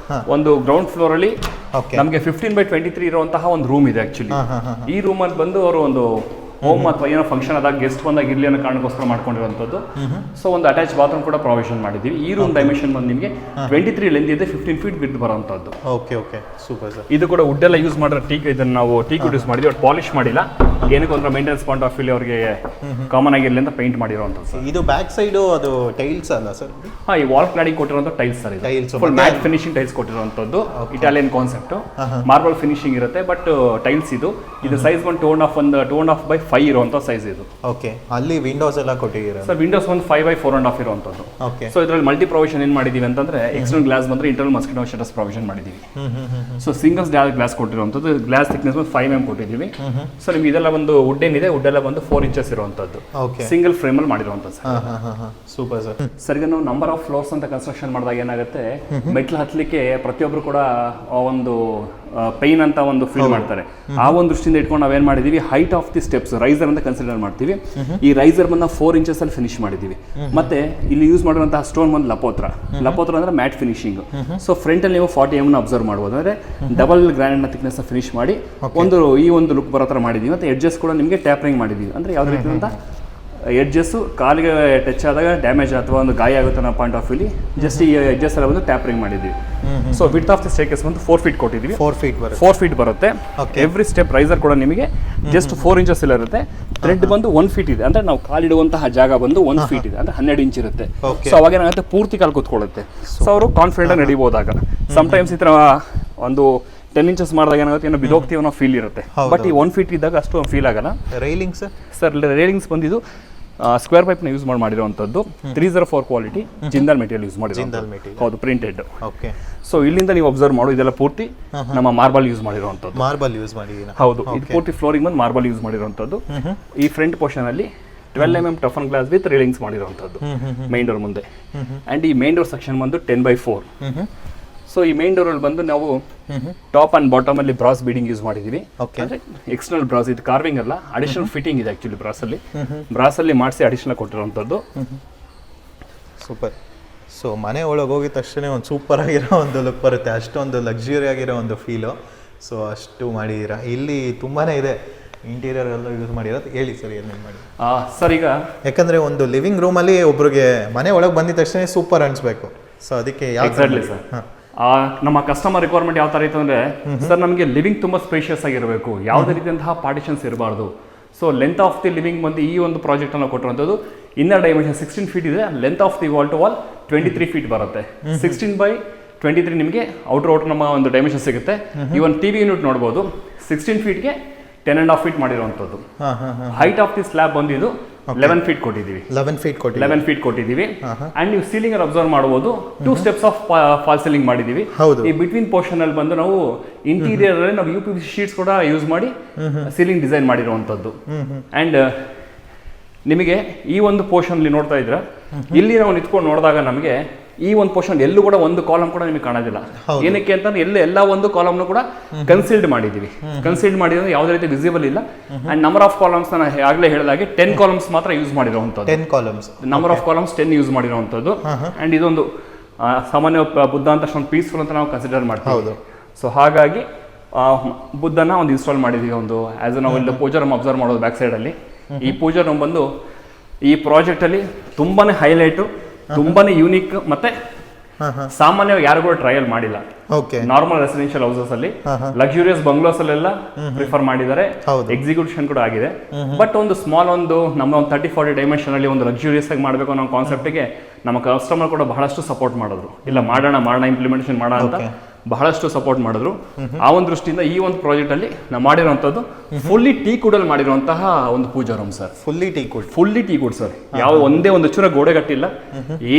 ಒಂದು ಗ್ರೌಂಡ್ ಫ್ಲೋರ್ ಅಲ್ಲಿ ನಮಗೆ 15/23 ಇರುವಂತಹ ಒಂದು ರೂಮ್ ಇದೆ ಆಕ್ಚುಲಿ. ಈ ರೂಮ್ ಅಲ್ಲಿ ಬಂದು ಅವರು ಒಂದು ಹೋಮ್ ಅಥವಾ ಏನೋ ಫಂಕ್ಷನ್ ಆದಾಗ ಗೆಸ್ಟ್ ಬಂದಾಗ ಇರ್ಲಿ ಅನ್ನೋ ಕಾರಣಕ್ಕೋಸ್ಕರ ಮಾಡ್ಕೊಂಡಿರುವಂಥದ್ದು. ಸೊ ಒಂದು ಅಟ್ಯಾಚ್ ಬಾತ್ರೂಮ್ ಕೂಡ ಪ್ರೊವಿಷನ್ ಮಾಡಿದ್ದೀವಿ. ಈ ರೂಮ್ ಡೈಮೆನ್ಷನ್ ಬಂದು ನಿಮಗೆ 23 ಲೆಂತ್ ಇದೆ, 15 ಫೀಟ್ ಬಿದ್ದು ಬರುವಂಥದ್ದು. Okay okay, super sir. ಇದು ಕೂಡ ವುಡ್ ಎಲ್ಲ ಯೂಸ್ ಮಾಡಿರೋ ಇದನ್ನು ನಾವು ಟೀಕ್ ಯೂಸ್ ಮಾಡಿದ್ವಿ, ಬಟ್ ಪಾಲಿಶ್ ಮಾಡಿಲ್ಲ. ಏನಕ್ಕೆ ಅಂದ್ರೆ ಮೇಂಟೆನೆನ್ಸ್ ಪಾಯಿಂಟ್ ಆಫ್ ವ್ಯೂ ಅವರಿಗೆ ಕಾಮನ್ ಆಗಿರಲಿ ಅಂತ ಪೇಂಟ್ ಮಾಡಿರುವಂಥದ್ದು. ಇದು ಬ್ಯಾಕ್ ಸೈಡು ಅದು ಟೈಲ್ಸ್ ಅಲ್ಲ ಸರ್? ಈ ವಾಲ್ ಕ್ಲಾಡಿಂಗ್ ಕೊಟ್ಟಿರುವಂಥ tiles sir. Tiles full matte finishing tiles ಕೊಟ್ಟಿರುವಂಥದ್ದು. ಇಟಾಲಿಯನ್ ಕಾನ್ಸೆಪ್ಟ್, ಮಾರ್ಬಲ್ ಫಿನಿಶಿಂಗ್ ಇರುತ್ತೆ. ಬಟ್ ಟೈಲ್ಸ್ ಇದು ಸೈಜ್ ಒಂದು 2.5/5 ಇರುವಂಥ ಸೈಜ್ ಇದು. ಓಕೆ, ಅಲ್ಲಿ ವಿಂಡೋಸ್ ಎಲ್ಲ ಕೊಟ್ಟಿದ್ದೀರಾ ಸರ್? ವಿಂಡೋಸ್ ಒಂದು 5/4.5 ಇರುವಂಥದ್ದು. ಓಕೆ. ಸೊ ಇದರಲ್ಲಿ ಮಲ್ಟಿ ಪ್ರೊವಿಷನ್ ಏನು ಮಾಡಿದೀವಿ ಅಂತಂದ್ರೆ ಎಕ್ಸ್ಟರ್ನಲ್ ಗ್ಲಾಸ್ ಬಂದ್ರೆ ಇಂಟರ್ನಲ್ ಮಸ್ಕಿಟೋ ಶಟರ್ಸ್ ಪ್ರೊವಿಷನ್ ಮಾಡಿದೀವಿ. ಸೊ ಸಿಂಗಲ್ಸ್ ಗ್ಲಾಸ್ ಕೊಟ್ಟಿರುವಂಥದ್ದು. ಗ್ಲಾಸ್ ಥಿಕ್ನೆಸ್ ಒಂದು 5 mm ಕೊಟ್ಟಿದ್ದೀವಿ. ಸೊ ನಿಮ್ಗೆ ಇದೆಲ್ಲ ಒಂದು ವುಡ್ ಏನಿದೆ, ವುಡ್ ಎಲ್ಲ ಬಂದು 4 inches ಇರುವಂಥದ್ದು. ಸಿಂಗಲ್ ಫ್ರೇಮ್ ಅಲ್ಲಿ ಮಾಡಿರುವಂಥದ್ದು. Super sir. ಸರ್, ಈಗ ನಾವು ನಂಬರ್ ಆಫ್ ಫ್ಲೋರ್ಸ್ ಅಂತ ಕನ್ಸ್ಟ್ರಕ್ಷನ್ ಮಾಡಿದಾಗ ಏನಾಗುತ್ತೆ, ಮೆಟ್ಲು ಹತ್ತಲಿಕ್ಕೆ ಪ್ರತಿಯೊಬ್ರು ಕೂಡ ಒಂದು ಪೈನ್ ಅಂತ ಒಂದು ಫೀಲ್ ಮಾಡ್ತಾರೆ. ಆ ಒಂದು ದೃಷ್ಟಿಯಿಂದ ಇಟ್ಕೊಂಡು ನಾವೇನ್ ಮಾಡಿದೀವಿ, height of the steps riser ಅಂತ ಕನ್ಸಿಡರ್ ಮಾಡ್ತೀವಿ. ಈ ರೈಸರ್ ಬಂದ 4 inches ಅಲ್ಲಿ ಫಿನಿಶ್ ಮಾಡಿದೀವಿ. ಮತ್ತೆ ಇಲ್ಲಿ ಯೂಸ್ ಮಾಡಿರುವಂತಹ ಸ್ಟೋನ್ ಬಂದು ಲಪೋತ್ರ ಅಂದ್ರೆ ಮ್ಯಾಟ್ ಫಿನಿಶಿಂಗ್. ಸೊ ಫ್ರಂಟ್ ಅಲ್ಲಿ ನೀವು 40 mm ಅಬ್ಸರ್ವ್ ಮಾಡಬಹುದು. ಅಂದ್ರೆ ಡಬಲ್ ಗ್ರಾನೈಟ್ ನ ಥಿಕ್ನೆಸ್ ಫಿನಿಶ್ ಮಾಡಿ ಈ ಒಂದು ಲುಕ್ ಬರೋ ತರ ಮಾಡಿದೀವಿ. ಮತ್ತೆ ಎಡ್ಜಸ್ ಕೂಡ ನಿಮಗೆ ಟ್ಯಾಪರಿಂಗ್ ಮಾಡಿದೀವಿ. ಅಂದ್ರೆ ಯಾವ್ದು ರೀತಿ ಅಂತ ಎಡ್ಜಸ್ಸು ಕಾಲಿಗೆ ಟಚ್ ಆದಾಗ ಡ್ಯಾಮೇಜ್ ಅಥವಾ ಒಂದು ಗಾಯ ಆಗುತ್ತೆ ಅನ್ನೋ ಪಾಯಿಂಟ್ ಆಫ್ ವ್ಯೂಲಿ ಜಸ್ಟ್ ಈ ಎಡ್ಜಸ್ ಎಲ್ಲ ಬಂದು ಟ್ಯಾಪರಿಂಗ್ ಮಾಡಿದ್ವಿ. So width of the staircase ಬಂದು 4 feet ಕೊಟ್ಟಿದ್ದೀವಿ. 4 feet ಬರುತ್ತೆ. ಎವ್ರಿ ಸ್ಟೆಪ್ ರೈಸರ್ ಕೂಡ ನಿಮಗೆ ಜಸ್ಟ್ 4 inches ಇಲ್ಲ ಇರುತ್ತೆ. ಥ್ರೆಡ್ ಬಂದು 1 feet ಇದೆ. ಅಂದ್ರೆ ನಾವು ಕಾಲಿಡುವಂತಹ ಜಾಗ ಬಂದು 1 feet ಇದೆ, ಅಂದ್ರೆ 12 inch ಇರುತ್ತೆ. ಸೊ ಅವಾಗ ಏನಾಗುತ್ತೆ, ಪೂರ್ತಿ ಕಾಲು ಕೂತ್ಕೊಳ್ಳುತ್ತೆ. ಸೊ ಅವರು ಕಾನ್ಫಿಡೆಂಟ್ ನಡಿಬೋದಾಗ ಸಮ್ಟೈಮ್ಸ್ ಈ ತರ ಒಂದು 10 inches ಮಾಡಿದಾಗ ಏನಾಗುತ್ತೆ, ಏನೋ ಬಿದೋಗ್ತೀವಿ ಅನ್ನೋ ಫೀಲ್ ಇರುತ್ತೆ. ಬಟ್ ಈ 1 feet ಇದ್ದಾಗ ಅಷ್ಟು ಫೀಲ್ ಆಗಲ್ಲ. ರೈಲಿಂಗ್ಸ್ ಸರ್, ರೈಲಿಂಗ್ಸ್ ಬಂದಿದ್ದು ಸ್ಕ್ವೇರ್ ಪೈಪ್ ನ ಯೂಸ್ ಮಾಡಿರುವಂತದ್ದು. 304 ಕ್ವಾಲಿಟಿ ಜಿಂದಾಲ್ ಮೆಟೀರಿಯಲ್ ಯೂಸ್ ಮಾಡಿರೋದು. ಹೌದು, ಪ್ರಿಂಟೆಡ್. ಓಕೆ. ಸೊ ಇಲ್ಲಿಂದ ನೀವು ಅಬ್ಸರ್ವ್ ಮಾಡೋ ಇದೆಲ್ಲ ಪೂರ್ತಿ ನಮ್ಮ ಮಾರ್ಬಲ್ ಯೂಸ್ ಮಾಡಿರುವಂತದ್ದು. ಮಾರ್ಬಲ್ ಯೂಸ್ ಮಾಡಿದೀರಾ? ಹೌದು, ಇದು ಪೂರ್ತಿ ಫ್ಲೋರಿಂಗ್ ಬಂದು ಮಾರ್ಬಲ್ ಯೂಸ್ ಮಾಡಿರುವಂತದ್ದು. ಈ ಫ್ರಂಟ್ ಪೋರ್ಷನ್ ಅಲ್ಲಿ 12 mm ಟಫನ್ ಗ್ಲಾಸ್ ವಿತ್ ರೈಲಿಂಗ್ಸ್ ಮಾಡಿರುವಂತದ್ದು ಮೈನ್ ಡೋರ್ ಮುಂದೆ. ಅಂಡ್ ಈ ಮೈನ್ ಡೋರ್ ಸೆಕ್ಷನ್ ಬಂದು 10/4. ಸೊ ಈ ಮೈನ್ ಡೋರ್ ಅಲ್ಲಿ ಬಂದು ನಾವು ಟಾಪ್ ಅಂಡ್ ಬಾಟಮ್ ಅಲ್ಲಿ ಬ್ರಾಸ್ ಬೀಡಿಂಗ್ ಯೂಸ್ ಮಾಡಿದೀವಿ. ಅಂದ್ರೆ ಎಕ್ಸ್ಟರ್ನಲ್ ಬ್ರಾಸ್, ಇದು ಕಾರ್ವಿಂಗ್ ಅಲ್ಲ, ಅಡಿಷನಲ್ ಫಿಟ್ಟಿಂಗ್ ಇದೆ ಆಕ್ಚುಲಿ. ಬ್ರಾಸ್ ಅಲ್ಲಿ ಮಾಡಿಸಿ ಅಡಿಷನಲ್ ಕೊಟ್ಟಿರುವಂತದ್ದು. ಸೂಪರ್. ಸೊ ಮನೆ ಒಳಗೆ ಹೋಗಿದ ತಕ್ಷಣ ಒಂದು ಸೂಪರ್ ಆಗಿರೋ ಒಂದು ಲುಕ್ ಬರುತ್ತೆ, ಅಷ್ಟೊಂದು ಲಕ್ಸುರಿ ಆಗಿರೋ ಒಂದು ಫೀಲು. ಸೊ ಅಷ್ಟು ಮಾಡಿದ್ದೀರಾ. ಇಲ್ಲಿ ತುಂಬಾನೇ ಇದೆ ಇಂಟೀರಿಯರ್ ಎಲ್ಲ ಯೂಸ್ ಮಾಡಿರೋದು. ಹೇಳಿ ಸರ್, ಏನೇನು ಮಾಡಿ ಸರ್? ಈಗ ಯಾಕಂದ್ರೆ ಒಂದು ಲಿವಿಂಗ್ ರೂಮಲ್ಲಿ ಒಬ್ರಿಗೆ ಮನೆ ಒಳಗೆ ಬಂದಿದ ತಕ್ಷಣ ಸೂಪರ್ ಅನ್ಸ್ಬೇಕು. ಸೊ ಅದಕ್ಕೆ ಎಕ್ಸಾಕ್ಟ್ಲಿ ಸರ್, ನಮ್ಮ ಕಸ್ಟಮರ್ ರಿಕ್ವೈರ್ಮೆಂಟ್ ಯಾವ ತರ ಇತ್ತು ಅಂದ್ರೆ, ಸರ್ ನಮಗೆ ಲಿವಿಂಗ್ ತುಂಬಾ ಸ್ಪೇಷಿಯಸ್ ಆಗಿರಬೇಕು, ಯಾವುದೇ ರೀತಿಯಂತಹ ಪಾರ್ಟಿಷನ್ಸ್ ಇರಬಾರ್ದು. So length of the living ಬಂದು ಈ ಒಂದು ಪ್ರಾಜೆಕ್ಟ್ ಅನ್ನು ಕೊಟ್ಟಿರುವಂಥದ್ದು. ಇನ್ನರ್ ಡೈಮೆನ್ಷನ್ 16 feet ಇದೆ. Length of the wall to wall 23 feet ಬರುತ್ತೆ. 16/23 ನಿಮಗೆ ಔಟರ್ ನಮ್ಮ ಒಂದು ಡೈಮೆನ್ಷನ್ ಸಿಗುತ್ತೆ. ಇವನ್ ಟಿವಿ ಯೂನಿಟ್ ನೋಡ್ಬೋದು. 16 feetಗೆ 10.5 ಫೀಟ್ ಮಾಡಿರುವಂಥದ್ದು. ಹಾಂ ಹಾಂ ಹಾಂ ಹೈಟ್ ಆಫ್ ದಿ ಸ್ಲ್ಯಾಬ್ ಬಂದಿದ್ದು 11 ಫೀಟ್ ಕೊಟ್ಟಿದ್ದೀವಿ. 11 ಫೀಟ್ ಕೊಟ್ಟು 11 ಫೀಟ್ ಕೊಟ್ಟಿದ್ದೀವಿ. ಅಂಡ್ ನೀವು ಸೀಲಿಂಗ್ ಅಲ್ಲಿ ಅಬ್ಸರ್ವ್ ಮಾಡಬಹುದು 2 ಸ್ಟೆಪ್ಸ್ ಆಫ್ ಫಾಲ್ ಸೀಲಿಂಗ್ ಮಾಡಿದ್ದೀವಿ. ಹೌದು. ಈ ಬಿಟ್ವೀನ್ ಪೋರ್ಷನ್ ಅಲ್ಲಿ ಬಂದು ನಾವು ಇಂಟೀರಿಯರ್ ಅಲ್ಲಿ ನಾವು UPVC ಶೀಟ್ಸ್ ಕೂಡ ಯೂಸ್ ಮಾಡಿ ಸೀಲಿಂಗ್ ಡಿಸೈನ್ ಮಾಡಿರುವಂಥದ್ದು. ಅಂಡ್ ನಿಮಗೆ ಈ ಒಂದು ಪೋರ್ಷನ್ ಅಲ್ಲಿ ನೋಡ್ತಾ ಇದ್ರ, ಇಲ್ಲಿ ನಾವು ನಿಂತ್ಕೊಂಡು ನೋಡಿದಾಗ ನಮಗೆ ಈ ಒಂದು ಪೋರ್ಷನ್ ಎಲ್ಲೂ ಕೂಡ ಒಂದು ಕಾಲಮ್ ಕೂಡ ನಿಮಗೆ ಕಾಣೋದಿಲ್ಲ. ಏನಕ್ಕೆ ಅಂತಂದ್ರೆ ಎಲ್ಲ ಒಂದು ಕಾಲಮ್ನು ಕೂಡ ಕನ್ಸೀಲ್ಡ್ ಮಾಡಿದೀವಿ. ಕನ್ಸೀಲ್ಡ್ ಮಾಡಿದ್ರೆ ಯಾವುದೇ ರೀತಿ ವಿಸಿಬಲ್ ಇಲ್ಲ. ಅಂಡ್ ನಂಬರ್ ಆಫ್ ಕಾಲಮ್ಸ್ ನಾನು ಆಗಲೇ ಹೇಳಿದಾಗೆ 10 ಕಾಲಮ್ಸ್ ಮಾತ್ರ ಯೂಸ್ ಮಾಡಿರುವಂಥದ್ದು. 10 columns, number of columns 10 use ಮಾಡಿರುವಂಥದ್ದು. ಅಂಡ್ ಇದೊಂದು ಸಾಮಾನ್ಯ ಬುದ್ಧ ಅಂತ ಅಷ್ಟೊಂದು ಪೀಸ್ಫುಲ್ ಅಂತ ನಾವು ಕನ್ಸಿಡರ್ ಮಾಡ್ತೀವಿ. ಹೌದು. ಸೊ ಹಾಗಾಗಿ ಬುದ್ಧನ ಒಂದು ಇನ್ಸ್ಟಾಲ್ ಮಾಡಿದೀವಿ. ಒಂದು ಆಸ್ ನಾವು ಇಲ್ಲಿ ಪೂಜಾ ರೂಮ್ ಅಬ್ಸರ್ವ್ ಮಾಡೋದು ಬ್ಯಾಕ್ ಸೈಡ್ ಅಲ್ಲಿ. ಈ ಪೂಜಾ ರೂಮ್ ಬಂದು ಈ ಪ್ರಾಜೆಕ್ಟ್ ಅಲ್ಲಿ ತುಂಬಾನೇ ಹೈಲೈಟು, ತುಂಬಾನೇ ಯೂನಿಕ್, ಮತ್ತೆ ಸಾಮಾನ್ಯವಾಗಿ ಯಾರು ಕೂಡ ಟ್ರಯಲ್ ಮಾಡಿಲ್ಲ. ಓಕೆ. ನಾರ್ಮಲ್ ರೆಸಿಡೆನ್ಷಿಯಲ್ ಹೌಸಸ್ ಅಲ್ಲಿ, ಲಕ್ಸುರಿಯಸ್ ಬಂಗ್ಲೋಸ್ ಅಲ್ಲೆಲ್ಲ ಪ್ರಿಫರ್ ಮಾಡಿದ್ದಾರೆ, ಎಕ್ಸಿಕ್ಯೂಷನ್ ಕೂಡ ಆಗಿದೆ. ಬಟ್ ಒಂದು ಸ್ಮಾಲ್ ಒಂದು ನಮ್ಮ ಒಂದು 30-40 ಡೈಮೆನ್ಷನ್ ಅಲ್ಲಿ ಒಂದು ಲಕ್ಸುರಿಯಸ್ ಆಗಿ ಮಾಡಬೇಕು ಅನ್ನೋ ಕಾನ್ಸೆಪ್ಟ್ಗೆ ನಮ್ಮ ಕಸ್ಟಮರ್ ಕೂಡ ಬಹಳಷ್ಟು ಸಪೋರ್ಟ್ ಮಾಡಿದ್ರು. ಇಲ್ಲ ಮಾಡೋಣ ಇಂಪ್ಲಿಮೆಂಟೇಷನ್ ಮಾಡೋಣ ಅಂತ ಬಹಳಷ್ಟು ಸಪೋರ್ಟ್ ಮಾಡಿದ್ರು. ಆ ಒಂದು ದೃಷ್ಟಿಯಿಂದ ಈ ಒಂದು ಪ್ರಾಜೆಕ್ಟ್ ಅಲ್ಲಿ ನಾವು ಮಾಡಿರುವಂತದ್ದು ಫುಲ್ಲಿ ಟೀ ಕುಡಲ್ಲಿ ಮಾಡಿರುವಂತಹ ಒಂದು puja room sir. Fully teakwood sir. ಯಾವ ಒಂದೇ ಒಂದು ಚೂರ ಗೋಡೆ ಕಟ್ಟಿಲ್ಲ,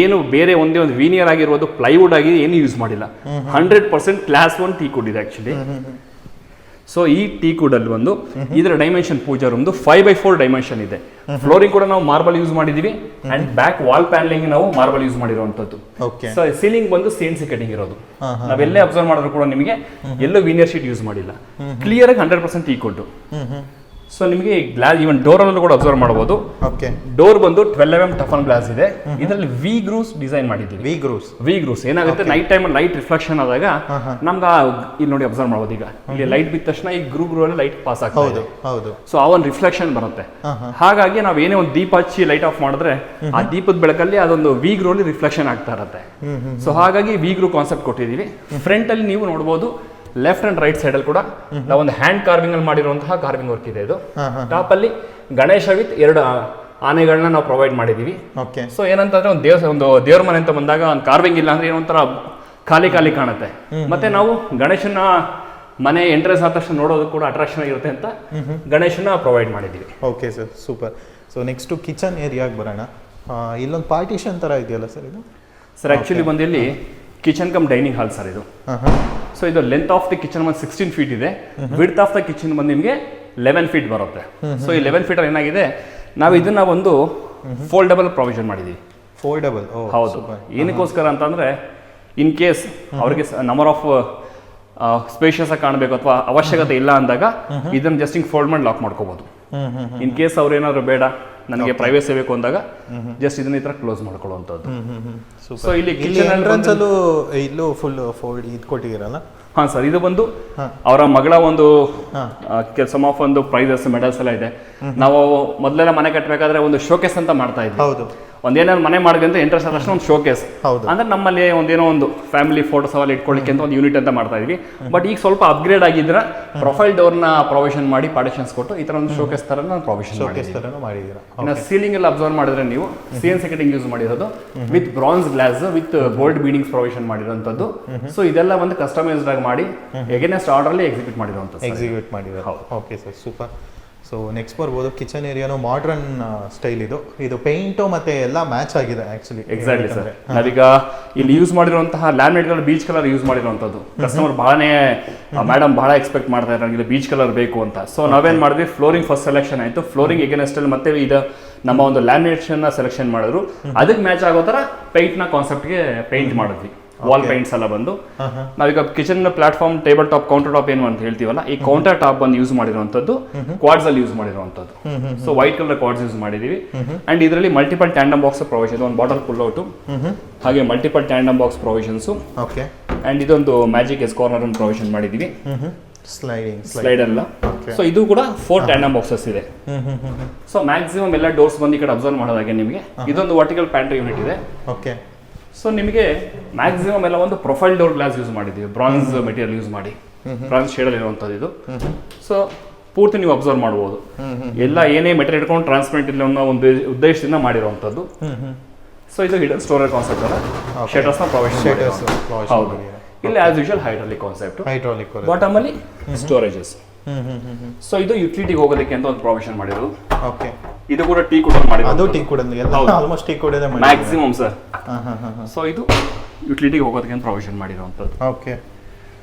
ಏನು ಬೇರೆ ಒಂದೇ ಒಂದು ವೀನಿಯರ್ ಆಗಿರ್ಬೋದು, ಪ್ಲೈವುಡ್ ಆಗಿ ಏನು ಯೂಸ್ ಮಾಡಿಲ್ಲ. 100% ಕ್ಲಾಸ್ 1 ಟೀ ಕುಡ್ ಇದೆ ಆಕ್ಚುಲಿ. ಸೊ ಈ ಟೀ ಕುಡ್ ಅಲ್ಲಿ ಒಂದು ಇದರ ಡೈಮೆನ್ಷನ್ ಪೂಜಾ ರೂಮ್ದು 5x4 ಡೈಮೆನ್ಷನ್ ಇದೆ. ಫ್ಲೋರಿಂಗ್ ಕೂಡ ನಾವು ಮಾರ್ಬಲ್ ಯೂಸ್ ಮಾಡಿದೀವಿ. ಅಂಡ್ ಬ್ಯಾಕ್ ವಾಲ್ ಪ್ಯಾನಲಿಂಗ್ ನಾವು ಮಾರ್ಬಲ್ ಯೂಸ್ ಮಾಡಿರುವಂತದ್ದು. ಸೊ ಸೀಲಿಂಗ್ ಬಂದು CNC ಕಟಿಂಗ್ ಇರೋದು. ನಾವೆಲ್ಲೇ ಅಬ್ಸರ್ವ್ ಮಾಡಿದ್ರು ಕೂಡ ನಿಮಗೆ ಎಲ್ಲೂ ವೀನಿಯರ್ ಶೀಟ್ ಯೂಸ್ ಮಾಡಿಲ್ಲ. ಕ್ಲಿಯರ್ ಆಗಿ 100% ಟೀ ಕುಡ್. ಸೊ ನಿಮಗೆ ಗ್ಲಾಸ್ ಈವನ್ ಡೋರ್ ಅಲ್ಲೂ ಕೂಡ ಅಬ್ಸರ್ವ್ ಮಾಡಬಹುದು. ಡೋರ್ ಬಂದು 12mm ಟಫನ್ ಗ್ಲಾಸ್ ಇದೆ. ಇದರಲ್ಲಿ ವಿ ಗ್ರೂಸ್ ಡಿಸೈನ್ ಮಾಡಿದ್ದೀವಿ. ವಿ ಗ್ರೂಸ್ ಏನಾಗುತ್ತೆ, ನೈಟ್ ಟೈಮ್ ಲೈಟ್ ರಿಫ್ಲೆಕ್ಷನ್ ಆದಾಗ ನಮ್ಗೆ ಇಲ್ಲಿ ನೋಡಿ ಅಬ್ಸರ್ವ್ ಮಾಡಬಹುದು. ಈಗ ಇಲ್ಲಿ ಲೈಟ್ ಬಿದ್ದ ತಕ್ಷಣ ಈ ಗ್ರೂ ಅಲ್ಲಿ ಲೈಟ್ ಪಾಸ್ ಆಗ್ತದೆ. ಸೊ ಆ ಒಂದು ರಿಫ್ಲೆಕ್ಷನ್ ಬರುತ್ತೆ. ಹಾಗಾಗಿ ನಾವು ಏನೇ ಒಂದು ದೀಪ ಹಚ್ಚಿ ಲೈಟ್ ಆಫ್ ಮಾಡಿದ್ರೆ ಆ ದೀಪದ ಬೆಳಕಲ್ಲಿ ಅದೊಂದು ವಿ ಗ್ರೂ ಅಲ್ಲಿ ರಿಫ್ಲೆಕ್ಷನ್ ಆಗ್ತಾ ಇರುತ್ತೆ. ಸೊ ಹಾಗಾಗಿ ವಿ ಗ್ರೂ ಕಾನ್ಸೆಪ್ಟ್ ಕೊಟ್ಟಿದ್ದೀವಿ. ಫ್ರಂಟ್ ಅಲ್ಲಿ ನೀವು ನೋಡಬಹುದು ಲೆಫ್ಟ್ ಅಂಡ್ ರೈಟ್ ಸೈಡ್ ಅಲ್ಲಿ ಕೂಡ ನಾವು ಒಂದು ಹ್ಯಾಂಡ್ ಕಾರ್ವಿಂಗ್ ಅಲ್ಲಿ ಮಾಡಿರುವಂತಹ ಕಾರ್ವಿಂಗ್ ವರ್ಕ್ ಇದೆ. ಇದು ಟಾಪ್ ಅಲ್ಲಿ ಗಣೇಶ ವಿತ್ 2 ಆನೆಗಳನ್ನ ನಾವು ಪ್ರೊವೈಡ್ ಮಾಡಿದೀವಿ. ಸೊ ಏನಂತಂದ್ರೆ ಒಂದು ದೇವ್ರ ಮನೆ ಅಂತ ಬಂದಾಗ ಒಂದು ಕಾರ್ವಿಂಗ್ ಇಲ್ಲ ಅಂದ್ರೆ ಏನೊಂಥರ ಖಾಲಿ ಕಾಣುತ್ತೆ. ಮತ್ತೆ ನಾವು ಗಣೇಶನ ಮನೆ ಎಂಟ್ರೆನ್ಸ್ ಆದ ತಕ್ಷಣ ನೋಡೋದು ಕೂಡ ಅಟ್ರಾಕ್ಷನ್ ಆಗಿರುತ್ತೆ ಅಂತ ಗಣೇಶನ ಪ್ರೊವೈಡ್ ಮಾಡಿದೀವಿ. Okay sir, super. So next kitchen ಏರಿಯಾಗೆ ಬರೋಣ. ಇಲ್ಲೊಂದು ಪಾರ್ಟಿಷನ್ ತರ ಇದೆಯಲ್ಲ ಸರ್ ಇದು? ಸರ್ ಆಕ್ಚುಲಿ ಬಂದು ಇಲ್ಲಿ kitchen come dining hall sir ಇದು. ಸೊ ಇದು ಲೆಂತ್ ಆಫ್ ದಿ ಕಿಚನ್ ಬಂದು 16 ಫೀಟ್ ಇದೆ. ವಿಡ್ತ್ ಆಫ್ ದ ಕಿಚನ್ ಬಂದು ನಿಮಗೆ 11 ಫೀಟ್ ಬರುತ್ತೆ. ಸೊ ಈ 11 ಫೀಟ್ ಏನಾಗಿದೆ, ನಾವು ಇದನ್ನ ಒಂದು ಫೋಲ್ಡಬಲ್ ಪ್ರೊವಿಷನ್ ಮಾಡಿದೀವಿ. ಫೋಲ್ಡಬಲ್? ಹೌದು. ಏನಕ್ಕೋಸ್ಕರ ಅಂತಂದ್ರೆ ಇನ್ ಕೇಸ್ ಅವ್ರಿಗೆ ನಂಬರ್ ಆಫ್ ಸ್ಪೇಷಿಯಸ್ ಆಗಿ ಕಾಣಬೇಕು ಅಥವಾ ಅವಶ್ಯಕತೆ ಇಲ್ಲ ಅಂದಾಗ ಇದನ್ನ ಜಸ್ಟ್ ಹಿಂಗ್ ಫೋಲ್ಡ್ ಮಾಡಿ ಲಾಕ್ ಮಾಡ್ಕೋಬಹುದು. ಇನ್ ಕೇಸ್ ಅವ್ರು ಏನಾದ್ರು ಬೇಡ ನನಗೆ ಪ್ರೈವೇಸಿ ಬೇಕು ಅಂದಾಗ ಜಸ್ಟ್ ಇದನ್ನ ಈ ತರ ಕ್ಲೋಸ್ ಮಾಡ್ಕೊಳ್ಳುವಂಥದ್ದು. ಸೊ ಇಲ್ಲಿ ಕಿಚನ್ ಎಂಟ್ರೆನ್ಸ್ ಅಲ್ಲೂ ಇಲ್ಲೂ ಫುಲ್ ಫೋಲ್ಡ್ ಇದು ಕೊಟ್ಟಿದ್ದೀರಲ್ಲ? ಹಾ ಸರ್, ಇದು ಬಂದು ಅವರ ಮಗಳ ಒಂದು ಸಮ್ ಆಫ್ ಒಂದು ಪ್ರೈಸಸ್ ಮೆಡಲ್ಸ್ ಎಲ್ಲ ಇದೆ. ನಾವು ಮೊದಲೆಲ್ಲ ಮನೆ ಕಟ್ಟಬೇಕಾದ್ರೆ ಒಂದು ಶೋಕೇಸ್ ಅಂತ ಮಾಡ್ತಾ ಇದ್ವಿ. ಹೌದು. ಒಂದೇನಾದ್ರು ಮನೆ ಮಾಡಿದ್ರೆ ಅಂತ ಇಂಟ್ರೆಸ್ಟ್ ಆದ ತಕ್ಷಣ ಒಂದು ಶೋಕೇಸ್ ಅಂದ್ರೆ ನಮ್ಮಲ್ಲಿ ಒಂದೇನೋ ಒಂದು ಫ್ಯಾಮಿಲಿ ಫೋಟೋಸ್ ಅವೆಲ್ಲ ಇಟ್ಕೊಳ್ಳಿಕ್ಕೆ ಅಂತ ಒಂದು ಯೂನಿಟ್ ಅಂತ ಮಾಡ್ತಾ ಇದ್ವಿ. ಬಟ್ ಈಗ ಸ್ವಲ್ಪ ಅಪ್ಗ್ರೇಡ್ ಆಗಿದ್ರೆ ಪ್ರೊಫೈಲ್ ಡೋರ್ನ ಪ್ರೊವಿಷನ್ ಮಾಡಿ ಪಾರ್ಟಿಷನ್ಸ್ ಕೊಟ್ಟು ಈ ತರ ಒಂದು ಶೋಕೇಸ್ ತರ ಪ್ರೊವಿಷನ್ ಮಾಡಿದ್ದೀರಾ. ಸೀಲಿಂಗ್ ಎಲ್ಲ ಅಬ್ಸರ್ವ್ ಮಾಡಿದ್ರೆ ನೀವು CNC ಕಟಿಂಗ್ ಯೂಸ್ ಮಾಡಿರೋದು with bronze glass with gold beadings provision ಮಾಡಿರೋಂಥದ್ದು. ಸೊ ಇದೆಲ್ಲ ಒಂದು ಕಸ್ಟಮೈಸ್ಡ್ ಆಗಿ ಮಾಡಿ ಎಗೇನೆಸ್ಟ್ ಆರ್ಡರ್ ಅಲ್ಲಿ ಎಕ್ಸಿಕ್ಯೂಟ್ ಮಾಡಿರೋದು. Okay sir, super. So next ಬರ್ಬೋದು ಕಿಚನ್ ಏರಿಯಾನು ಮಾಡ್ರನ್ ಸ್ಟೈಲ್. ಇದು ಪೇಂಟು ಮತ್ತೆ ಎಲ್ಲ ಮ್ಯಾಚ್ ಆಗಿದೆ ಆಕ್ಚುಲಿ. Exactly sir. ನಾವೀಗ ಇಲ್ಲಿ ಯೂಸ್ ಮಾಡಿರುವಂತಹ ಲ್ಯಾಮಿನೇಟ್ಗಳು ಬೀಚ್ ಕಲರ್ ಯೂಸ್ ಮಾಡಿರುವಂಥದ್ದು. ಕಸ್ಟಮರ್ ಬಹಳನೇ ಮೇಡಮ್ ಬಹಳ ಎಕ್ಸ್ಪೆಕ್ಟ್ ಮಾಡ್ತಾ ಇದ್ದಾರೆ ನನಗೆ ಬೀಚ್ ಕಲರ್ ಬೇಕು ಅಂತ. ಸೊ ನಾವೇನ್ ಮಾಡಿದ್ವಿ, ಫ್ಲೋರಿಂಗ್ ಫಸ್ಟ್ ಸೆಲೆಕ್ಷನ್ ಆಯ್ತು. ಫ್ಲೋರಿಂಗ್ ಎಗೇನೆಸ್ಟ್ ಅಲ್ಲಿ ಮತ್ತೆ ಇದು ನಮ್ಮ ಒಂದು ಲ್ಯಾಮಿನೇಷನ್ ಸೆಲೆಕ್ಷನ್ ಮಾಡಿದ್ರು. ಅದಕ್ಕೆ ಮ್ಯಾಚ್ ಆಗೋ ತರ ಪೇಂಟ್ ನ ಕಾನ್ಸೆಪ್ಟ್ಗೆ ಪೇಂಟ್ ಮಾಡಿದ್ವಿ. ವಾಲ್ ಪೇಂಟ್ಸ್ ಎಲ್ಲ ಬಂದು ನಾವೀಗ kitchen platform table top counter top ಏನು ಅಂತ ಹೇಳ್ತೀವಲ್ಲ, ಈ ಕೌಂಟರ್ ಟಾಪ್ ಬಂದು ಯೂಸ್ ಮಾಡಿರುವಂತದ್ದು ಕ್ವಾಡ್ಸ್ ಅಲ್ಲಿ ಯೂಸ್ ಮಾಡಿರುವಂತದ್ದು. So white colour quartz use ಮಾಡಿದೀವಿ. ಅಂಡ್ ಇದರಲ್ಲಿ ಮಲ್ಟಿಪಲ್ ಟ್ಯಾಂಡಮ್ ಬಾಕ್ಸ್ ಪ್ರೊವಿಷನ್, ಒಂದು ಬಾಟಲ್ ಪುಲ್ ಔಟ್, ಹಾಗೆ multiple tandem box provisions. And ಇದೊಂದು ಮ್ಯಾಜಿಕ್ ಎಸ್ ಕಾರ್ನರ್ ಅನ್ನು ಪ್ರೊವಿಷನ್ ಮಾಡಿದೀವಿ. ಸ್ಲೈಡ್ ಅಲ್ಲ. ಸೊ ಇದು ಕೂಡ 4 ಟ್ಯಾಂಡಮ್ ಬಾಕ್ಸಸ್ ಇದೆ. ಸೊ ಮ್ಯಾಕ್ಸಿಮಮ್ ಎಲ್ಲ ಡೋರ್ಸ್ ಬಂದು ಈ ಕಡೆ ಅಬ್ಸರ್ವ್ ಮಾಡೋದಾಗೆ ನಿಮಗೆ ಇದೊಂದು ವರ್ಟಿಕಲ್ ಪ್ಯಾಂಟ್ರಿ ಯೂನಿಟ್ ಇದೆ. ಸೊ ನಿಮಗೆ ಮ್ಯಾಕ್ಸಿಮಮ್ ಎಲ್ಲ ಒಂದು ಪ್ರೊಫೈಲ್ ಡೋರ್ ಗ್ಲಾಸ್ ಯೂಸ್ ಮಾಡಿದ್ದೀವಿ, ಬ್ರಾನ್ಸ್ ಮೆಟೀರಿಯಲ್ ಯೂಸ್ ಮಾಡಿ, ಬ್ರಾನ್ಸ್ ಶೇಡಲ್ಲಿ ಇರುವಂಥದ್ದು ಇದು. ಸೊ ಪೂರ್ತಿ ನೀವು ಅಬ್ಸರ್ವ್ ಮಾಡ್ಬೋದು, ಎಲ್ಲ ಏನೇ ಮೆಟೀರಿಯಲ್ ಇಟ್ಕೊಂಡು ಟ್ರಾನ್ಸ್ಪರೆಂಟ್ ಇಲ್ಲ ಅನ್ನೋ ಒಂದು ಉದ್ದೇಶದಿಂದ ಮಾಡಿರುವಂಥದ್ದು. ಸೊ ಇದು ಹಿಡನ್ ಸ್ಟೋರೇಜ್ ಕಾನ್ಸೆಪ್ಟ್ ಅಲ್ಲ, ಶಟರ್ಸ್ನ ಪ್ರೊವಿಷನ್. ಹೌದು. ಇಲ್ಲಿ as usual hydraulic concept, bottom ಅಲ್ಲಿ ಸ್ಟೋರೇಜಸ್. ಸೊ ಇದು ಯುಟಿಲಿಟಿಗೆ ಹೋಗೋದಕ್ಕೆ ಅಂತ ಒಂದು ಪ್ರಾವಿಷನ್ ಮಾಡಿರೋದು. ಓಕೆ, ಇದು ಕೂಡ ಟೀ ಕೂಡ ಮಾಡಿರೋದು. ಅದು ಟೀ ಕೂಡ ಆಲ್ಮೋಸ್ಟ್ ಟೀ ಕೂಡ ಮ್ಯಾಕ್ಸಿಮಮ್ ಸರ್. ಸೊ ಇದು ಯುಟಿಲಿಟಿಗೆ ಹೋಗೋದಕ್ಕೆ ಅಂತ ಪ್ರಾವಿಷನ್ ಮಾಡಿರೋವಂಥದ್ದು. ಓಕೆ,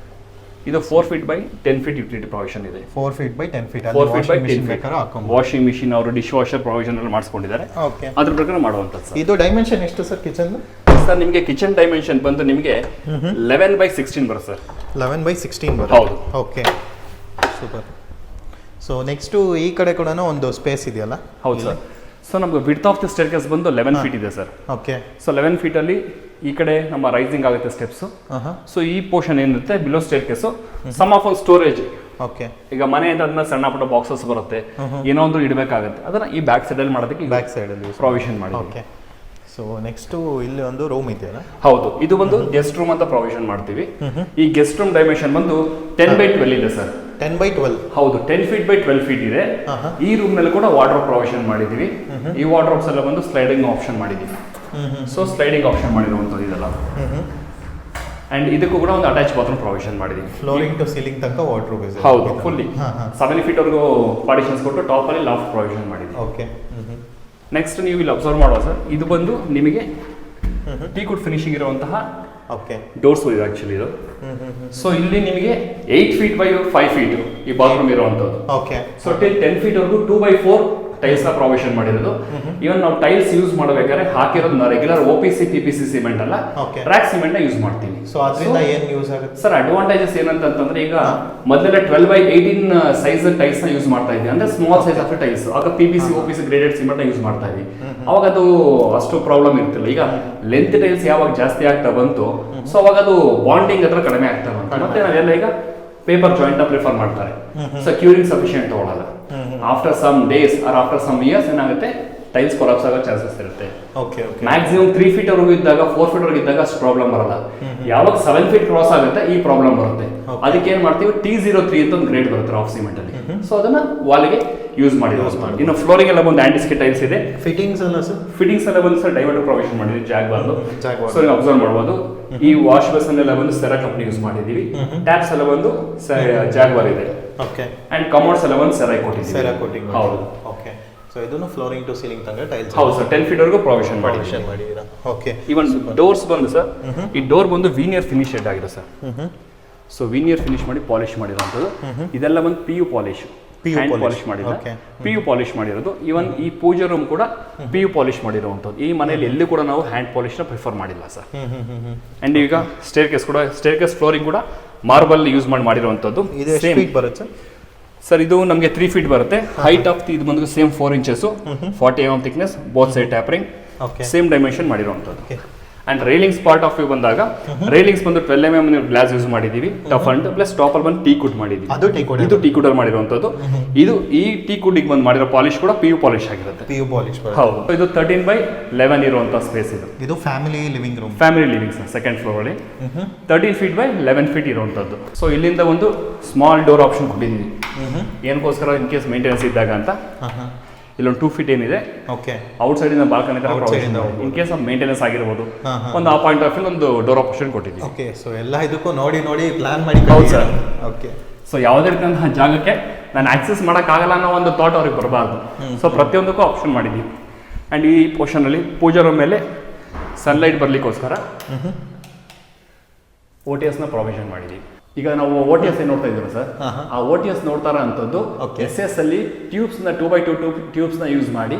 ಇದು 4 feet by 10 feet utility provision ಇದೆ. 4 feet by 10 feet 4 feet by 10 feet ಬೇಕಾದ್ರೆ ಹಾಕೊಂಡು ವಾಷಿಂಗ್ ಮಿಷಿನ್ ಅವರು ಡಿಶ್ ವಾಷರ್ ಪ್ರಾವಿಷನ್ ಅಲ್ಲಿ ಮಾಡಿಸ್ಕೊಂಡಿದ್ದಾರೆ. ಓಕೆ, ಅದ್ರ ಪ್ರಕಾರ ಮಾಡುವಂಥದ್ದು ಸರ್. ಇದು ಡೈಮೆನ್ಷನ್ ಎಷ್ಟು ಸರ್ ಕಿಚನ್? ಸರ್ ನಿಮಗೆ ಕಿಚನ್ ಡೈಮೆನ್ಷನ್ ಬಂದು ನಿಮಗೆ 11 by 16 ಬರುತ್ತೆ ಸರ್. 11 by 16 ಬರುತ್ತೆ. ಹೌದು. Okay, super. ಸೊ ನೆಕ್ಸ್ಟು ಈ ಕಡೆ ಕೂಡ ಒಂದು ಸ್ಪೇಸ್ ಇದೆಯಲ್ಲ? ಹೌದು ಸರ್. ಸೊ ನಮ್ಗೆ width of the stair case ಬಂದು 11 feet ಇದೆ ಸರ್. ಓಕೆ, ಸೊ 11 feet ಅಲ್ಲಿ ಈ ಕಡೆ ನಮ್ಮ ರೈಸಿಂಗ್ ಆಗುತ್ತೆ ಸ್ಟೆಪ್ಸ್. ಸೊ ಈ ಪೋರ್ಷನ್ ಏನಿರುತ್ತೆ below staircase some of ಒಂದು ಸ್ಟೋರೇಜ್. ಓಕೆ, ಈಗ ಮನೆಯಿಂದ ಅದನ್ನ ಸಣ್ಣ ಪುಟ್ಟ ಬಾಕ್ಸಸ್ ಬರುತ್ತೆ, ಏನೋ ಒಂದು ಇಡಬೇಕಾಗುತ್ತೆ, ಅದನ್ನ ಈ ಬ್ಯಾಕ್ ಸೈಡ್ ಅಲ್ಲಿ ಮಾಡೋದಕ್ಕೆ ಬ್ಯಾಕ್ ಸೈಡಲ್ಲಿ ಪ್ರಾವಿಷನ್ ಮಾಡಿ. ಓಕೆ, ಸೊ ನೆಕ್ಸ್ಟು ಇಲ್ಲಿ ಒಂದು ರೂಮ್ ಇದೆಯಲ್ಲ? ಹೌದು, ಇದು ಒಂದು ಗೆಸ್ಟ್ ರೂಮ್ ಅಂತ ಪ್ರಾವಿಷನ್ ಮಾಡ್ತೀವಿ. ಈ ಗೆಸ್ಟ್ ರೂಮ್ ಡೈಮೆನ್ಷನ್ ಬಂದು 10 by 12 ಇದೆ ಸರ್. 10 by 12? ಹೌದು, 10 feet by 12 feet ಇದೆ. ಈ ರೂಮ್ ನಲ್ಲಿ ಕೂಡ ವಾರ್ಡ್ರೋಬ್ ಪ್ರಾವಿಷನ್ ಮಾಡಿದೀವಿ. ಈ ವಾರ್ಡ್ರೋಬ್ಸ್ ಎಲ್ಲ ಬಂದು ಸ್ಲೈಡಿಂಗ್ ಆಪ್ಷನ್ ಮಾಡಿದೀವಿ. ಸೊ ಸ್ಲೈಡಿಂಗ್ ಆಪ್ಷನ್ ಮಾಡಿರುವಂಥದ್ದು ಇದೆಲ್ಲ. ಅಂಡ್ ಇದಕ್ಕೂ ಕೂಡ ಒಂದು ಅಟ್ಯಾಚ್ ಬಾತ್ರೂಮ್ ಪ್ರಾವಿಷನ್ ಮಾಡಿದೀವಿ. ಫ್ಲೋರಿಂಗ್ ಟು ಸೀಲಿಂಗ್ ತನಕ ವಾರ್ಡ್ರೋಬ್ ಇದೆ? ಹೌದು, ಫುಲ್ಲಿ 7 feet ವರೆಗೂ ಪಾರ್ಟಿಷನ್ಸ್ ಕೊಟ್ಟು ಟಾಪ್ ಅಲ್ಲಿ ಲಾಫ್ಟ್ ಪ್ರಾವಿಷನ್ ಮಾಡಿದೀವಿ. ಓಕೆ, ನೆಕ್ಸ್ಟ್ ನೀವು ಇಲ್ಲಿ ಅಬ್ಸರ್ವ್ ಮಾಡುವ ಸರ್, ಇದು ಬಂದು ನಿಮಗೆ ಟೀ ಕುಡ್ ಫಿನಿಶಿಂಗ್ ಇರುವಂತಹ ಓಕೆ ಡೋರ್ಸ್ ಇದೆ ಆಕ್ಚುಲಿ ಇದು. ಸೊ ಇಲ್ಲಿ ನಿಮಗೆ 8 feet by 5 feet ಈ ಬಾತ್ರೂಮ್ ಇರುವಂತದ್ದು. ಓಕೆ, ಸೊ 10 feet ವರೆಗೂ 2 by 4 ಟೈಲ್ಸ್ ನ ಪ್ರಾವಿಷನ್ ಮಾಡಿರೋದು. ಇವನ್ ನಾವು ಟೈಲ್ಸ್ ಯೂಸ್ ಮಾಡಬೇಕಾದ್ರೆ ಹಾಕಿರೋದು ರೆಗ್ಯುಲರ್ OPC PPC ಸಿಮೆಂಟ್ ಅಲ್ಲ, ಟ್ರ್ಯಾಕ್ ಸಿಮೆಂಟ್ ನ ಯೂಸ್ ಮಾಡ್ತೀವಿ. ಸೊ ಅದರಿಂದ ಏನು ಯೂಸ್ ಆಗುತ್ತೆ ಸರ್? ಅಡ್ವಾಂಟೇಜಸ್ ಏನಂತಂದ್ರೆ ಈಗ ಮೊದಲೆಲ್ಲ 12 by 18 ಸೈಜ್ ಟೈಲ್ಸ್ ನ ಯೂಸ್ ಮಾಡ್ತಾ ಇದ್ವಿ, ಅಂದ್ರೆ ಸ್ಮಾಲ್ ಸೈಜ್ ಆಫ್ ಟೈಲ್ಸ್. ಆಗ PPC OPC ಗ್ರೇಡೆಡ್ ಸಿಮೆಂಟ್ ನ ಯೂಸ್ ಮಾಡ್ತಾ ಇದ್ವಿ. ಅವಾಗ ಅದು ಅಷ್ಟು ಪ್ರಾಬ್ಲಮ್ ಇರ್ತಿಲ್ಲ. ಈಗ ಲೆಂತ್ ಟೈಲ್ಸ್ ಯಾವಾಗ ಜಾಸ್ತಿ ಆಗ್ತಾ ಬಂತು, ಸೊ ಅವಾಗ ಅದು ಬಾಂಡಿಂಗ್ ಹತ್ರ ಕಡಿಮೆ ಆಗ್ತಾ ಬಂತು. ಮತ್ತೆ ನಾವೆಲ್ಲ ಈಗ ಪೇಪರ್ ಜಾಯಿಂಟ್ ಪ್ರಿಫರ್ ಮಾಡ್ತಾರೆ. ಸೊ ಕ್ಯೂರಿಂಗ್ ಸಫಿಷಿಯಂಟ್ ತಗೊಳ್ಳಲ್ಲ. After some days or after some years ಏನಾಗುತ್ತೆ, ಟೈಲ್ಸ್ ಕೊಲಾಪ್ಸ್ ಆಗೋ ಚಾನ್ಸಸ್ ಇರುತ್ತೆ. Okay, okay. ಮ್ಯಾಕ್ಸಿಮಮ್ 3 feet ವರೆಗೂ ಇದ್ದಾಗ, 4 feet ವರೆಗೂ ಇದ್ದಾಗ ಅಷ್ಟು ಪ್ರಾಬ್ಲಮ್ ಬರಲ್ಲ. ಯಾವಾಗ 7 feet ಕ್ರಾಸ್ ಆಗುತ್ತೆ ಈ ಪ್ರಾಬ್ಲಮ್ ಬರುತ್ತೆ. ಅದಕ್ಕೆ ಏನ್ ಮಾಡ್ತೀವಿ, T03 ಅಂತ ಒಂದು ಗ್ರೇಡ್ ಬರುತ್ತೆ ರಾಫ್ ಸಿಮೆಂಟ್ ಅಲ್ಲಿ. ಸೊ ಅದನ್ನ ವಾಲ್ಗೆ ಯೂಸ್ ಮಾಡಿರೋದು. ಇನ್ನು ಫ್ಲೋರಿಂಗ್ ಎಲ್ಲ ಬಂದು ಆಂಟಿಸ್ಕಿ ಟೈಲ್ಸ್ ಇದೆ. ಫಿಟ್ಟಿಂಗ್ಸ್ ಎಲ್ಲ ಸರ್? ಫಿಟ್ಟಿಂಗ್ಸ್ ಎಲ್ಲ ಬಂದು ಸರ್ ಡೈವರ್ಟರ್ ಪ್ರಾವಿಷನ್ ಮಾಡಿದ್ವಿ, ಜಾಗ್ವಾರ್. ಸೊ ನೀವು ಅಬ್ಸರ್ವ್ ಮಾಡ್ಬೋದು, ಈ ವಾಶ್ ಬೇಸನ್ ಎಲ್ಲ ಬಂದು ಸೆರಾ ಕಂಪನಿ ಯೂಸ್ ಮಾಡಿದೀವಿ. ಟ್ಯಾಪ್ಸ್ ಎಲ್ಲ ಬಂದು ಜಾಗ್ವಾರ್ ಇದೆ. ಓಕೆ, ಅಂಡ್ ಕಮೋಡ್ಸ್ ಎಲ್ಲ ಬಂದು ಸೆರಾ ಕೊಟ್ಟಿದ್ದೀವಿ. ಸೆರಾ ಕೋಟಿಂಗ್. ಹೌದು. ಓಕೆ, ಸೊ ಇದನ್ನು ಫ್ಲೋರಿಂಗ್ ಟು ಸೀಲಿಂಗ್ ತನಕ ಟೈಲ್ಸ್? ಹೌದು ಸರ್, 10 feet ವರೆಗೂ ಪ್ರಾವಿಷನ್ ಮಾಡಿದ್ದೀರಾ? ಓಕೆ. ಇವನ್ ಡೋರ್ಸ್ ಬಂದು ಸರ್, ಈ ಡೋರ್ ಬಂದು ವೀನಿಯರ್ ಫಿನಿಶ್ ಆಗಿದೆ ಸರ್. ಸೊ ವೀನಿಯರ್ ಫಿನಿಶ್ ಮಾಡಿ ಪಾಲಿಶ್ ಮಾಡಿರೋಂಥದ್ದು. ಇದೆಲ್ಲ ಬಂದು PU ಪಾಲಿಶ್, ಹ್ಯಾಂಡ್ ಪಾಲಿಶ್ ಮಾಡಿಲ್ಲ, PU ಪಾಲಿಶ್ ಮಾಡಿರೋದು. ಇವನ್ ಈ ಪೂಜಾ ರೂಮ್ ಕೂಡ PU ಪಾಲಿಶ್ ಮಾಡಿರುವಂಥದ್ದು. ಈ ಮನೆಯಲ್ಲಿ ಎಲ್ಲೂ ಕೂಡ ನಾವು ಹ್ಯಾಂಡ್ ಪಾಲಿಶ್ ನ ಪ್ರಿಫರ್ ಮಾಡಿಲ್ಲ ಸರ್. ಅಂಡ್ ಈಗ ಸ್ಟೇರ್ ಕೇಸ್ ಫ್ಲೋರಿಂಗ್ ಕೂಡ ಮಾರ್ಬಲ್ ಯೂಸ್ ಮಾಡಿರುವಂಥದ್ದು. ಇದು ಎಷ್ಟು ಫೀಟ್ ಬರುತ್ತೆ ಸರ್? ಇದು ನಮಗೆ 3 feet ಬರುತ್ತೆ. ಹೈಟ್ ಆಫ್ ಇದು ಬಂದು same 4 inches, 40 mm thickness, both side tapering, same dimension ಮಾಡಿರುವಂಥದ್ದು. And railings part of view ಬಂದಾಗ, ರೈಲಿಂಗ್ಸ್ ಬಂದು 12 mm ಗ್ಲಾಸ್ ಯೂಸ್ ಮಾಡಿದೀವಿ. ಟಫ್ ಅಂಡ್ ಪ್ಲಸ್ ಟಾಪ್ ಅಲ್ಲಿ ಬಂದು ಟೀ ಕುಡ್ ಮಾಡಿದೀವಿ. ಇದು ಟೀ ಕುಡ್ ಅಲ್ಲಿ ಮಾಡಿರುವಂತದ್ದು. ಇದು ಈ ಟೀ ಕುಡ್ ಬಂದು ಮಾಡಿರೋ ಪಾಲಿಶ್ ಕೂಡ PU ಪಾಲಿಶ್ ಆಗಿರುತ್ತೆ. PU polish. ಹೌದು. ಇದು 13 by 11 ಇರುವಂತ ಸ್ಪೇಸ್ ಇದು. ಇದು family living room. Family living sir, second floor ಅಲ್ಲಿ 13 feet by 11 feet ಇರುವಂತದ್ದು. ಸೊ ಇಲ್ಲಿಂದ ಒಂದು ಸ್ಮಾಲ್ ಡೋರ್ ಆಪ್ಷನ್ ಕೊಟ್ಟಿದ್ದೀವಿ. ಏನಕ್ಕೋಸ್ಕರ, ಇನ್ ಕೇಸ್ ಮೇಂಟೆನೆನ್ಸ್ ಇದ್ದಾಗ ಅಂತ. ಇಲ್ಲೊಂದು 2 feet ಏನಿದೆ, ಓಕೆ, ಔಟ್ ಸೈಡ್ ಇಂದ ಬಾಲ್ಕನಿ ತರ ಇನ್ ಕೇಸ್ ಆಫ್ ಮೇಂಟೆನೆನ್ಸ್ ಆಗಿರಬಹುದು, ಒಂದು ಆ ಪಾಯಿಂಟ್ ಆಫ್ ವ್ಯೂ ಒಂದು ಡೋರ್ ಆಪ್ಷನ್ ಕೊಟ್ಟಿದ್ದೀವಿ. ಓಕೆ, ಸೊ ಎಲ್ಲ ಇದಕ್ಕೂ ನೋಡಿ ಪ್ಲಾನ್ ಮಾಡಿ. ಹೌದು ಸರ್. ಓಕೆ, ಸೊ ಯಾವುದೇ ರೀತಿಯಂತಹ ಜಾಗಕ್ಕೆ ನಾನು ಆಕ್ಸೆಸ್ ಮಾಡೋಕ್ಕಾಗಲ್ಲ ಅನ್ನೋ ಒಂದು ಥಾಟ್ ಅವ್ರಿಗೆ ಬರಬಾರ್ದು. ಸೊ ಪ್ರತಿಯೊಂದಕ್ಕೂ ಆಪ್ಷನ್ ಮಾಡಿದ್ದೀವಿ. ಆ್ಯಂಡ್ ಈ ಪೋರ್ಷನಲ್ಲಿ ಪೂಜಾ ರೂಮ್ ಮೇಲೆ ಸನ್ಲೈಟ್ ಬರಲಿಕ್ಕೋಸ್ಕರ OTS ನ ಪ್ರಾವಿಷನ್ ಮಾಡಿದ್ದೀವಿ. ಈಗ ನಾವು OTS ಏನು ನೋಡ್ತಾ ಇದ್ದೀವಿ ಸರ್, ಆ OTS ನೋಡ್ತಾರ ಅಂತದ್ದು SS ಅಲ್ಲಿ ಟ್ಯೂಬ್ಸ್ ನ 2 by 2 ಟ್ಯೂಬ್ಸ್ ನ ಯೂಸ್ ಮಾಡಿ,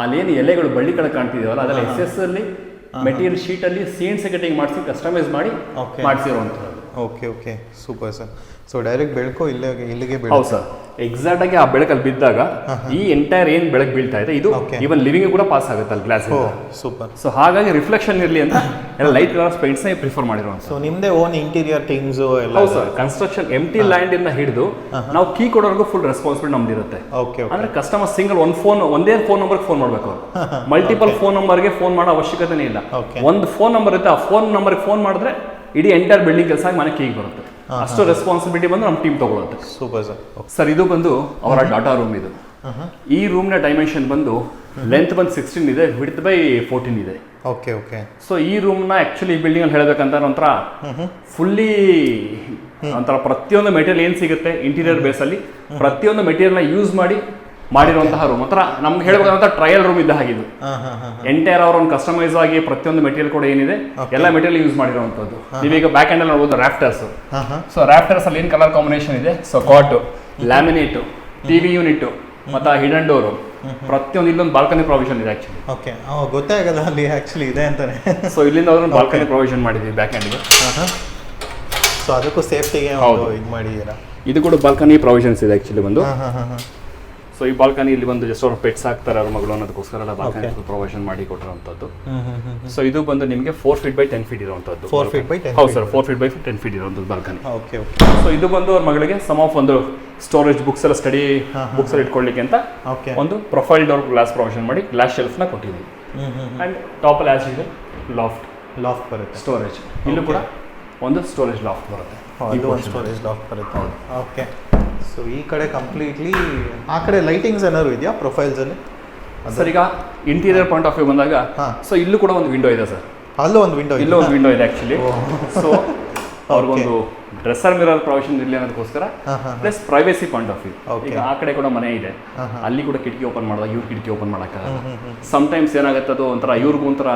ಅಲ್ಲೇನು ಎಲೆಗಳು ಬಳ್ಳಿ ಕಡೆ ಕಾಣ್ತಿದೀವಲ್ಲ ಅದರಲ್ಲಿ SS ಅಲ್ಲಿ ಮೆಟೀರಿಯಲ್ ಶೀಟ್ ಅಲ್ಲಿ ಸೀನ್ ಸೆಕೆಟಿಂಗ್ ಮಾಡಿಸಿ ಕಸ್ಟಮೈಸ್ ಮಾಡಿ ಮಾಡಿಸಿರುವಂಥದ್ದು. Okay, okay, super sir. So direct ಬೆಳಕು ಇಲ್ಲಿಗೆ ಹೌದು ಸರ್, ಎಕ್ಸಾಕ್ಟ್ ಆಗಿ ಆ ಬೆಳಕಲ್ಲಿ ಬಿದ್ದಾಗ ಈ ಎಂಟೈರ್ ಏನ್ ಬೆಳಕು ಬೀಳ್ತಾ ಇದೆ ಇದು ಇವನ್ ಲಿವಿಂಗ್ ಕೂಡ ಪಾಸ್ ಆಗುತ್ತೆ ಅಲ್ಲಿ ಗ್ಲಾಸ್. ಸೂಪರ್. ಸೊ ಹಾಗಾಗಿ ರಿಫ್ಲೆಕ್ಷನ್ ಇರಲಿ ಅಂತ ಎಲ್ಲ ಲೈಟ್ ಕಲರ್ ಪೇಂಟ್ಸ್ ನ ಪ್ರಿಫರ್ ಮಾಡಿರುವಂತ. ಸೊ ನಿಮ್ದೇ ಓನ್ ಇಂಟೀರಿಯರ್ ಥಿಂಗ್ಸ್ ಎಲ್ಲ? ಹೌದು ಸರ್, ಕನ್ಸ್ಟ್ರಕ್ಷನ್ ಎಂಟಿ ಲ್ಯಾಂಡ್ ಇಂದ ಹಿಡಿದು ನಾವು ಕೀ ಕೊಡೋರ್ಗು ಫುಲ್ ರೆಸ್ಪಾನ್ಸಿಬಿಲಿಟಿ ನಮ್ದು ಇರುತ್ತೆ. ಅಂದ್ರೆ ಕಸ್ಟಮರ್ ಸಿಂಗಲ್ ಒಂದೇ ಫೋನ್ ನಂಬರ್ ಫೋನ್ ಮಾಡ್ಬೇಕು. ಅವ್ರು ಮಲ್ಟಿಪಲ್ ಫೋನ್ ನಂಬರ್ಗೆ ಫೋನ್ ಮಾಡೋ ಅವಶ್ಯಕತೆನೇ ಇಲ್ಲ. ಒಂದು ಫೋನ್ ನಂಬರ್ ಇರುತ್ತೆ, ಆ ಫೋನ್ ನಂಬರ್ಗೆ ಫೋನ್ ಮಾಡಿದ್ರೆ ಇಡೀ ಎಂಟೈರ್ ಬಿಲ್ಡಿಂಗ್ ಕೆಲಸ ಮನೆ ಕೀಗೆ ಬರುತ್ತೆ. ಅಷ್ಟು ರೆಸ್ಪಾನ್ಸಿಬಿಲಿಟಿ ಬಂದು ನಮ್ಮ ಟೀಮ್ ತಗೊಳುತ್ತೆ. Super sir. ಸರ್ ಇದು ಬಂದು ಅವರ ಡಾಟಾ ರೂಮ್. ಇದು ಈ ರೂಮ್ನ ಡೈಮೆನ್ಷನ್ ಬಂದು ಲೆಂತ್ ಬಂದು 16 ಇದೆ, ವಿಡ್ತ್ ಬೈ 14 ಇದೆ. Okay okay. ಸೊ ಈ ರೂಮ್ನ ಆ್ಯಕ್ಚುಲಿ ಈ ಬಿಲ್ಡಿಂಗಲ್ಲಿ ಹೇಳಬೇಕಂತ ಒಂಥರ ಫುಲ್ಲಿ ಒಂಥರ ಪ್ರತಿಯೊಂದು ಮೆಟೀರಿಯಲ್ ಏನು ಸಿಗುತ್ತೆ ಇಂಟೀರಿಯರ್ ಬೇಸಲ್ಲಿ ಪ್ರತಿಯೊಂದು ಮೆಟೀರಿಯಲ್ನ ಯೂಸ್ ಮಾಡಿರುವಂತಹ ರೂಮ್ ಒಂಥರ ನಮ್ಗೆ ಹೇಳ್ಬೇಕಂತ ಟ್ರಯಲ್ ರೂಮ್ ಇದ್ದ ಹಾಗಿದ್ದು. ಎಂಟೈರ್ ಅವ್ರ ಒಂದು ಕಸ್ಟಮೈಸ್ ಆಗಿ ಪ್ರತಿಯೊಂದು ಮೆಟೀರಿಯಲ್ ಕೂಡ ಏನಿದೆ ಎಲ್ಲ ಮೆಟೀರಿಯಲ್ ಯೂಸ್ ಮಾಡಿರುವಂಥದ್ದು. ನೀವೀಗ ಬ್ಯಾಕ್ ಹ್ಯಾಂಡಲ್ಲಿ ನೋಡ್ಬೋದು ರ್ಯಾಫ್ಟರ್ಸ್. ಸೊ ರ್ಯಾಫ್ಟರ್ಸ್ ಅಲ್ಲಿ ಏನು ಕಲರ್ ಕಾಂಬಿನೇಷನ್ ಇದೆ, ಸೊ ಕಾಟು, ಲ್ಯಾಮಿನೇಟು, ಟಿವಿ ಯೂನಿಟ್ ಮತ್ತು ಹಿಡನ್ ಡೋರು, ಪ್ರತಿಯೊಂದು ಇಲ್ಲೊಂದು ಬಾಲ್ಕನಿ ಪ್ರಾವಿಷನ್ ಇದೆ ಆ್ಯಕ್ಚುಲಿ. ಓಕೆ, ಗೊತ್ತೇ ಆಗಲ್ಲ ಅಲ್ಲಿ ಆ್ಯಕ್ಚುಲಿ ಇದೆ ಅಂತಾನೆ. ಸೊ ಇಲ್ಲಿಂದ ಅವ್ರನ್ನ ಬಾಲ್ಕನಿ ಪ್ರಾವಿಷನ್ ಮಾಡಿದ್ದೀವಿ ಬ್ಯಾಕ್ ಹ್ಯಾಂಡ್ಗೆ. ಸೊ ಅದಕ್ಕೂ ಸೇಫ್ಟಿಗೆ ಇದು ಮಾಡಿದ್ದೀರಾ. ಇದು ಕೂಡ ಬಾಲ್ಕನಿ ಪ್ರಾವಿಷನ್ಸ್ ಇದೆ ಆ್ಯಕ್ಚುಲಿ ಬಂದು. ಸೊ ಈ ಬಾಲ್ಕನಿ ಇಲ್ಲಿ ಒಂದು ಜಸ್ಟ್ ಅವ್ರ ಪೆಟ್ಸ್ ಹಾಕ್ತಾರೆ ಅವ್ರ ಮಗಳು ಅನ್ನೋದಕ್ಕೋಸ್ಕರ ಬಾಲ್ಕನಿ ಪ್ರೊವಿಷನ್ ಮಾಡಿ ಕೊಟ್ಟಿರುವಂಥದ್ದು. ಸೊ ಇದು ಬಂದು ನಿಮಗೆ 4 feet by 10 feet ಇರುವಂಥದ್ದು. 4 feet by 10 ಹೌದು ಸರ್, 4 feet by 10 feet ಇರುವಂಥದ್ದು ಬಾಲ್ಕನಿ. Okay okay. ಸೊ ಇದು ಬಂದು ಅವ್ರ ಮಗಳಿಗೆ ಸಮ್ ಆಫ್ ಒಂದು ಸ್ಟೋರೇಜ್ ಬುಕ್ಸ್ ಎಲ್ಲ ಸ್ಟಡಿ ಬುಕ್ಸ್ ಎಲ್ಲ ಇಟ್ಕೊಳ್ಳಿಕ್ಕೆ ಅಂತ ಒಂದು ಪ್ರೊಫೈಲ್ ಡೋರ್ ಗ್ಲಾಸ್ ಪ್ರೊವಿಷನ್ ಮಾಡಿ ಗ್ಲಾಸ್ ಶೆಲ್ಫ್ನ ಕೊಟ್ಟಿದ್ದೀವಿ. ಆ್ಯಂಡ್ ಟಾಪಲ್ಲಿ ಆಸ್ ಇದೆ ಲಾಫ್ಟ್ ಬರುತ್ತೆ ಸ್ಟೋರೇಜ್. ಇಲ್ಲೂ ಕೂಡ ಒಂದು ಸ್ಟೋರೇಜ್ ಲಾಫ್ಟ್ ಬರುತ್ತೆ. ಇದು ಒಂದು ಸ್ಟೋರೇಜ್ ಲಾಫ್ಟ್ ಬರುತ್ತೆ. ಓಕೆ. ಸೊ ಈ ಕಡೆ ಕಂಪ್ಲೀಟ್ಲಿ ಆ ಕಡೆ ಲೈಟಿಂಗ್ಸ್ ಏನಾದ್ರು ಇದೆಯಾ ಪ್ರೊಫೈಲ್ಸಲ್ಲಿ? ಸರ್ ಈಗ ಇಂಟೀರಿಯರ್ ಪಾಯಿಂಟ್ ಆಫ್ ವ್ಯೂ ಬಂದಾಗ ಸೊ ಇಲ್ಲೂ ಕೂಡ ಒಂದು ವಿಂಡೋ ಇದೆ ಸರ್. ಅಲ್ಲೂ ಒಂದು ವಿಂಡೋ, ಇಲ್ಲೂ ಒಂದು ವಿಂಡೋ ಇದೆ ಆ್ಯಕ್ಚುಲಿ. ಸೊ ಅವ್ರಿಗೊಂದು ಡ್ರೆಸ್ಸರ್ ಮಿರರ್ ಪ್ರಾವಿಷನ್ ಇರಲಿ ಅನ್ನೋದಕ್ಕೋಸ್ಕರ plus privacy point of view. ಈಗ ಆ ಕಡೆ ಕೂಡ ಮನೆ ಇದೆ, ಅಲ್ಲಿ ಕೂಡ ಕಿಟಕಿ ಓಪನ್ ಮಾಡಿದಾಗ ಇವ್ರು ಕಿಟಕಿ ಓಪನ್ ಮಾಡೋಕ್ಕಾಗಲ್ಲ. ಸಮ್ಟೈಮ್ಸ್ ಏನಾಗುತ್ತೆ ಅದು ಒಂಥರ ಇವ್ರಿಗೂ ಒಂಥರ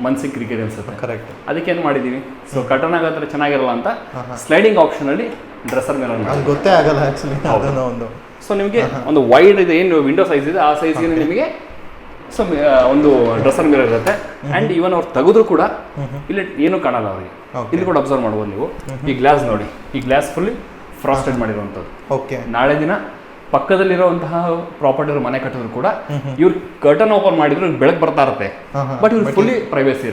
ಮನ್ಸಿಗೆ ಕ್ರಿಕೆಟ್ ಅನ್ಸುತ್ತೆ. ಕರೆಕ್ಟ್. ಅದಕ್ಕೆ ಏನು ಮಾಡಿದ್ದೀವಿ, ಸೊ ಕಟನ್ ಆಗೋದ್ರೆ ಚೆನ್ನಾಗಿರಲ್ಲ ಅಂತ ಸ್ಲೈಡಿಂಗ್ ಆಪ್ಷನಲ್ಲಿ ಡ್ರೆಸ್ಸರ್ ಮಿರರ್ ಅದು ಗೊತ್ತೇ ಆಗಲ್ಲ ಆ್ಯಕ್ಚುಲಿ ಅದನ್ನು ಒಂದು. ಸೊ ನಿಮಗೆ ಒಂದು ವೈಡ್ ಇದೆ, ಏನು ವಿಂಡೋ ಸೈಜ್ ಇದೆ ಆ ಸೈಜ್ಗೆ ನಿಮಗೆ ಸೊ ಒಂದು ಡ್ರೆಸ್ಸರ್ ಮಿರರ್ ಇರುತ್ತೆ. ಆ್ಯಂಡ್ ಈವನ್ ಅವ್ರು ತೆಗೆದ್ರು ಕೂಡ ಇಲ್ಲಿ ಏನೂ ಕಾಣಲ್ಲ ಅವರಿಗೆ. ಇಲ್ಲಿ ಕೂಡ ಅಬ್ಸರ್ವ್ ಮಾಡ್ಬೋದು ನೀವು. ಈ ಗ್ಲಾಸ್ ನೋಡಿ, ಈ ಗ್ಲಾಸ್ ಫುಲ್ಲಿ ಫ್ರಾಸ್ಟೆಡ್ ಮಾಡಿರುವಂಥದ್ದು. ಓಕೆ. ನಾಳೆ ದಿನ ಪಕ್ಕದಲ್ಲಿರುವಂತಹ ಪ್ರಾಪರ್ಟಿ ಮನೆ ಕಟ್ಟಿದ್ರು ಕೂಡ ಇವ್ರು ಕರ್ಟನ್ ಓಪನ್ ಮಾಡಿದ್ರು ಬೆಳಕು ಬರ್ತಾ ಇರುತ್ತೆ, ಬಟ್ ಇವ್ರು ಫುಲ್ಲಿ ಪ್ರೈವೇಸಿ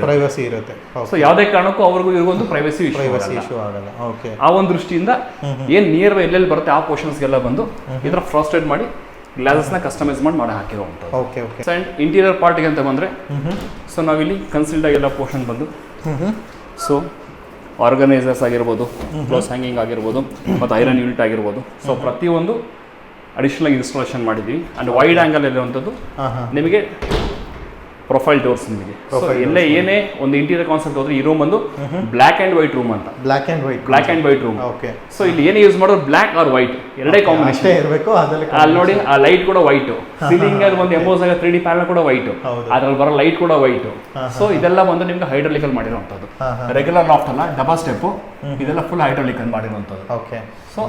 ಇರುತ್ತೆ. ಸೊ ಯಾವುದೇ ಕಾರಣಕ್ಕೂ ಅವ್ರಿಗೂ ಇವ್ರಿಗೊಂದು ಪ್ರೈವೇಸಿ ಇಶ್ಯೂ ಆಗಲ್ಲ. ಓಕೆ. ಆ ಒಂದು ದೃಷ್ಟಿಯಿಂದ ಏನು ನಿಯರ್ ಬೈ ಎಲ್ಲೆಲ್ಲಿ ಬರುತ್ತೆ ಆ ಪೋರ್ಷನ್ಸ್ಗೆಲ್ಲ ಬಂದು ಇದರ ಫ್ರಾಸ್ಟೆಡ್ ಮಾಡಿ ಗ್ಲಾಸಸ್ನ ಕಸ್ಟಮೈಸ್ ಮಾಡಿ ಹಾಕಿರುವಂಥದ್ದು. Okay okay. ಆ್ಯಂಡ್ ಇಂಟೀರಿಯರ್ ಪಾರ್ಟಿಗೆ ಅಂತ ಬಂದರೆ ಸೊ ನಾವಿಲ್ಲಿ ಕನ್ಸಿಲ್ಡ್ ಆಗಿ ಎಲ್ಲ ಪೋರ್ಷನ್ ಬಂದು ಸೊ ಆರ್ಗನೈಸರ್ಸ್ ಆಗಿರ್ಬೋದು, ಕ್ಲೋಸ್ ಹ್ಯಾಂಗಿಂಗ್ ಆಗಿರ್ಬೋದು, ಮತ್ತು ಐರನ್ ಯೂನಿಟ್ ಆಗಿರ್ಬೋದು. ಸೊ ಪ್ರತಿಯೊಂದು ಅಡಿಷನಲ್ ಇನ್ಸ್ಟಾಲೇಷನ್ ಮಾಡಿದ್ದೀವಿ. ಆ್ಯಂಡ್ ವೈಡ್ ಆ್ಯಂಗಲ್ ಇರುವಂಥದ್ದು ನಿಮಗೆ ಪ್ರೊಫೈಲ್ ಡೋರ್ಸ್ ನಿಮಗೆ. ಎಲ್ಲೇ ಏನೇ ಒಂದು ಇಂಟೀರಿಯರ್ ಕಾನ್ಸೆಪ್ಟ್ ಹೋದ್ರೆ ಈ ರೂಮ್ ಒಂದು ಬ್ಲ್ಯಾಕ್ ಆ್ಯಂಡ್ ವೈಟ್ ರೂಮ್ ಅಂತ. Black and white room. Okay. So ಇಲ್ಲಿ ಏನೇ ಯೂಸ್ ಮಾಡೋದು ಬ್ಲ್ಯಾಕ್ ಆರ್ ವೈಟ್ ಎರಡೇ ಕಾಂಬಿನೇಷನ್ ಇರಬೇಕು. ಅಲ್ಲಿ ನೋಡಿ ಆ ಲೈಟ್ ಕೂಡ ವೈಟ್, ಸೀಲಿಂಗ್ ಅಲ್ಲಿ ಒಂದು ಎಂಬೋಸ್ ಆಗ 3D ಪ್ಯಾನಲ್ ಕೂಡ ವೈಟ್, ಅದ್ರಲ್ಲಿ ಬರೋ ಲೈಟ್ ಕೂಡ ವೈಟ್. ಸೊ ಇದೆಲ್ಲ ಬಂದು ನಿಮ್ಗೆ ಹೈಡ್ರಾಲಿಕಲ್ ಮಾಡಿರುವಂಥದ್ದು. ರೆಗ್ಯುಲರ್ ಲಾಫ್ಟ್ ಅಲ್ಲ, ಡಬಲ್ ಸ್ಟೆಪ್, ಇದೆಲ್ಲ ಫುಲ್ ಹೈಡ್ರಾಲಿಕಲ್ ಮಾಡಿರುವಂಥದ್ದು. ಓಕೆ. ಸೊ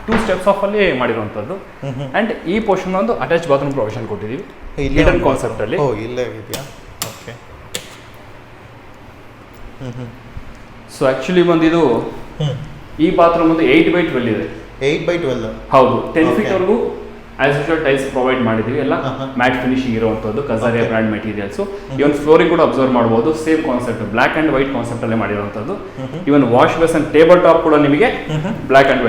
2 steps ಆಫ್ ಅಲ್ಲಿ ಮಾಡಿರುವಂಥದ್ದು. ಆ್ಯಂಡ್ ಈ ಪೋರ್ಷನ್ ಒಂದು ಅಟ್ಯಾಚ್ ಬಾತ್ರೂಮ್ ಪ್ರೊವಿಷನ್ ಕೊಟ್ಟಿದ್ದೀವಿ ಹಿಡನ್ ಕಾನ್ಸೆಪ್ಟ್ ಅಲ್ಲಿ. ಇಲ್ಲೇ ಇದೆಯಾ? ಓಕೆ. ಸೊ ಆ್ಯಕ್ಚುಲಿ ಬಂದು ಇದು ಈ ಬಾತ್ರೂಮ್ ಒಂದು 8 by 12 ಇದೆ. 8 by 12 ಹೌದು. 10 feet ವರೆಗೂ ಆಸ್ ಯೂಶುವಲ್ ಟೈಲ್ಸ್ ಪ್ರೊವೈಡ್ ಮಾಡಿದ್ದೀವಿ. ಎಲ್ಲ ಮ್ಯಾಟ್ ಫಿನಿಶಿಂಗ್ ಇರುವಂಥದ್ದು ಕಜಾರಿಯಾ ಬ್ರ್ಯಾಂಡ್ ಮೆಟೀರಿಯಲ್ಸು. ಇವನ್ ಫ್ಲೋರಿಂಗ್ ಕೂಡ ಅಬ್ಸರ್ವ್ ಮಾಡ್ಬೋದು, same concept black and white concept ಅಲ್ಲೇ ಮಾಡಿರುವಂಥದ್ದು. ಇವನ್ ವಾಶ್ ಬೇಸನ್ ಟೇಬಲ್ ಟಾಪ್ ಕೂಡ ನಿಮಗೆ ಬ್ಲ್ಯಾಕ್ ಆ್ಯಂಡ್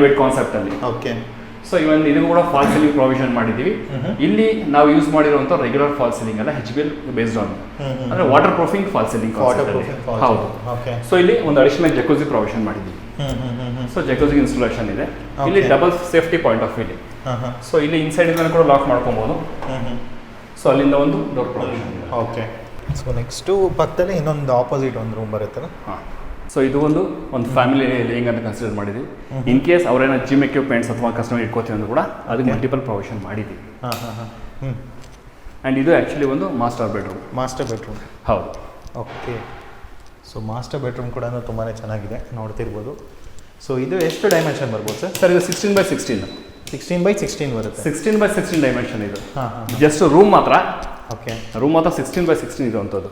ವೈಟ್ ಕಾನ್ಸೆಪ್ಟ್ ಅಲ್ಲಿ. ಓಕೆ. ಸೊ ಇವನ್ ಇದು ಕೂಡ ಫಾಲ್ ಸೀಲಿಂಗ್ ಪ್ರೊವಿಷನ್ ಮಾಡಿದ್ದೀವಿ. ಇಲ್ಲಿ ನಾವು ಯೂಸ್ ಮಾಡಿರುವಂಥ ರೆಗ್ಯುಲರ್ ಫಾಲ್ ಸೀಲಿಂಗ್ ಅಲ್ಲ, HBL ಬೇಸ್ಡ್ ಆನ್ ಅಂದ್ರೆ ವಾಟರ್ ಪ್ರೂಫಿಂಗ್ ಫಾಲ್ ಸೀಲಿಂಗ್. ಹೌದು. ಸೊ ಇಲ್ಲಿ ಒಂದು ಅಡಿಷನಲ್ ಜಕೂಸಿ ಪ್ರೊವಿಷನ್ ಮಾಡಿದ್ದೀವಿ. ಸೊ ಜಕೂಸಿ ಇನ್ಸ್ಟಾಲೇಷನ್ ಇದೆ. ಇಲ್ಲಿ double safety point of view. So ಇಲ್ಲಿ ಇನ್ಸೈಡ್ ಇಂದ ಕೂಡ ಲಾಕ್ ಮಾಡ್ಕೊಬಹುದು. ಸೊ ಅಲ್ಲಿಂದ ಒಂದು ಡೋರ್ ಪ್ರೊವಿಷನ್ ಇದೆ. ಓಕೆ. ಸೊ ನೆಕ್ಸ್ಟು ಪಕ್ಕದಲ್ಲಿ ಇನ್ನೊಂದು ಆಪೋಸಿಟ್ ಒಂದು ರೂಮ್ ಬರುತ್ತಲ್ಲ. ಹಾಂ. ಸೊ ಇದು ಒಂದು ಫ್ಯಾಮಿಲಿ ಲಿವಿಂಗ್ ಅಂತ ಕನ್ಸಿಡರ್ ಮಾಡಿದ್ವಿ. ಇನ್ ಕೇಸ್ ಅವರೇನೋ ಜಿಮ್ ಎಕ್ವಿಪ್ಮೆಂಟ್ಸ್ ಅಥವಾ ಕಸ್ಟಮರ್ ಇಟ್ಕೋತೀವಿ ಅಂದ್ರೂ ಕೂಡ ಅದಕ್ಕೆ ಮಲ್ಟಿಪಲ್ ಪ್ರೊವಿಷನ್ ಮಾಡಿದ್ದೀವಿ. ಆ್ಯಂಡ್ ಇದು ಆ್ಯಕ್ಚುಲಿ ಒಂದು ಮಾಸ್ಟರ್ ಬೆಡ್ರೂಮ್. ಹೌದು. ಓಕೆ. ಸೊ ಮಾಸ್ಟರ್ ಬೆಡ್ರೂಮ್ ಕೂಡ ತುಂಬಾ ಚೆನ್ನಾಗಿದೆ, ನೋಡ್ತಿರ್ಬೋದು. ಸೊ ಇದು ಎಷ್ಟು ಡೈಮೆನ್ಷನ್ ಬರ್ಬೋದು ಸರ್? ಸರ್ ಇದು 16 by 16. 16 by 16 ಬರುತ್ತೆ. 16 by 16 ಡೈಮೆನ್ಷನ್ ಇದು. ಜಸ್ಟ್ ರೂಮ್ ಮಾತ್ರ. ಓಕೆ. ರೂಮ್ ಮಾತ್ರ 16 by 16 ಇರುವಂಥದ್ದು.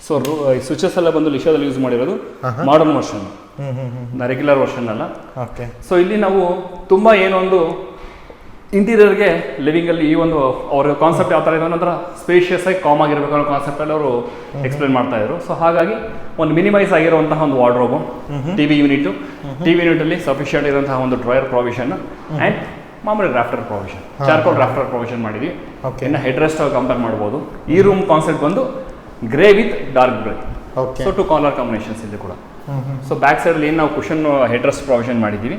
ಸೊ ಸ್ವಿಚಸ್ ಎಲ್ಲ ಬಂದು ಲಿಶಾದಲ್ಲಿ ಯೂಸ್ ಮಾಡಿರೋದು ಮಾಡರ್ನ್ ವರ್ಷನ್, ರೆಗ್ಯುಲರ್ ವರ್ಷನ್ ಅಲ್ಲ. ಓಕೆ. ಸೊ ಇಲ್ಲಿ ನಾವು ತುಂಬ ಏನೊಂದು ಇಂಟೀರಿಯರ್ಗೆ ಲಿವಿಂಗಲ್ಲಿ ಈ ಒಂದು ಅವ್ರ ಕಾನ್ಸೆಪ್ಟ್ ಯಾವ ಥರ ಇದೆ ಅನ್ನೋ ಸ್ಪೇಷಿಯಸ್ ಆಗಿ ಕಾಮ್ ಆಗಿರಬೇಕು ಅನ್ನೋ ಕಾನ್ಸೆಪ್ಟಲ್ಲಿ ಅವರು ಎಕ್ಸ್ಪ್ಲೇನ್ ಮಾಡ್ತಾ ಇದ್ರು. ಸೊ ಹಾಗಾಗಿ ಒಂದು ಮಿನಿಮೈಸ್ ಆಗಿರುವಂತಹ ಒಂದು ವಾರ್ಡ್ರೋಬು, ಟಿವಿ ಯೂನಿಟಲ್ಲಿ ಸಫಿಷಿಯಂಟ್ ಇರುವಂತಹ ಒಂದು ಡ್ರಾಯರ್ ಪ್ರೊವಿಷನ್ ಆ್ಯಂಡ್ ಮಾಮೂಲಿ rafter provision, charcoal rafter provision ಮಾಡಿದ್ವಿ. ಇನ್ನು ಹೆಡ್ ರೆಸ್ಟ್ ಕಂಪೇರ್ ಮಾಡ್ಬೋದು. ಈ ರೂಮ್ ಕಾನ್ಸೆಪ್ಟ್ ಬಂದು grey with dark grey. So 2 colour combinations ಇಲ್ಲಿ ಕೂಡ. ಸೊ ಬ್ಯಾಕ್ ಸೈಡ್ ಏನು ನಾವು ಕುಷನ್ ಹೆಡ್ರೆಸ್ಟ್ ಪ್ರೊವಿಷನ್ ಮಾಡಿದ್ದೀವಿ.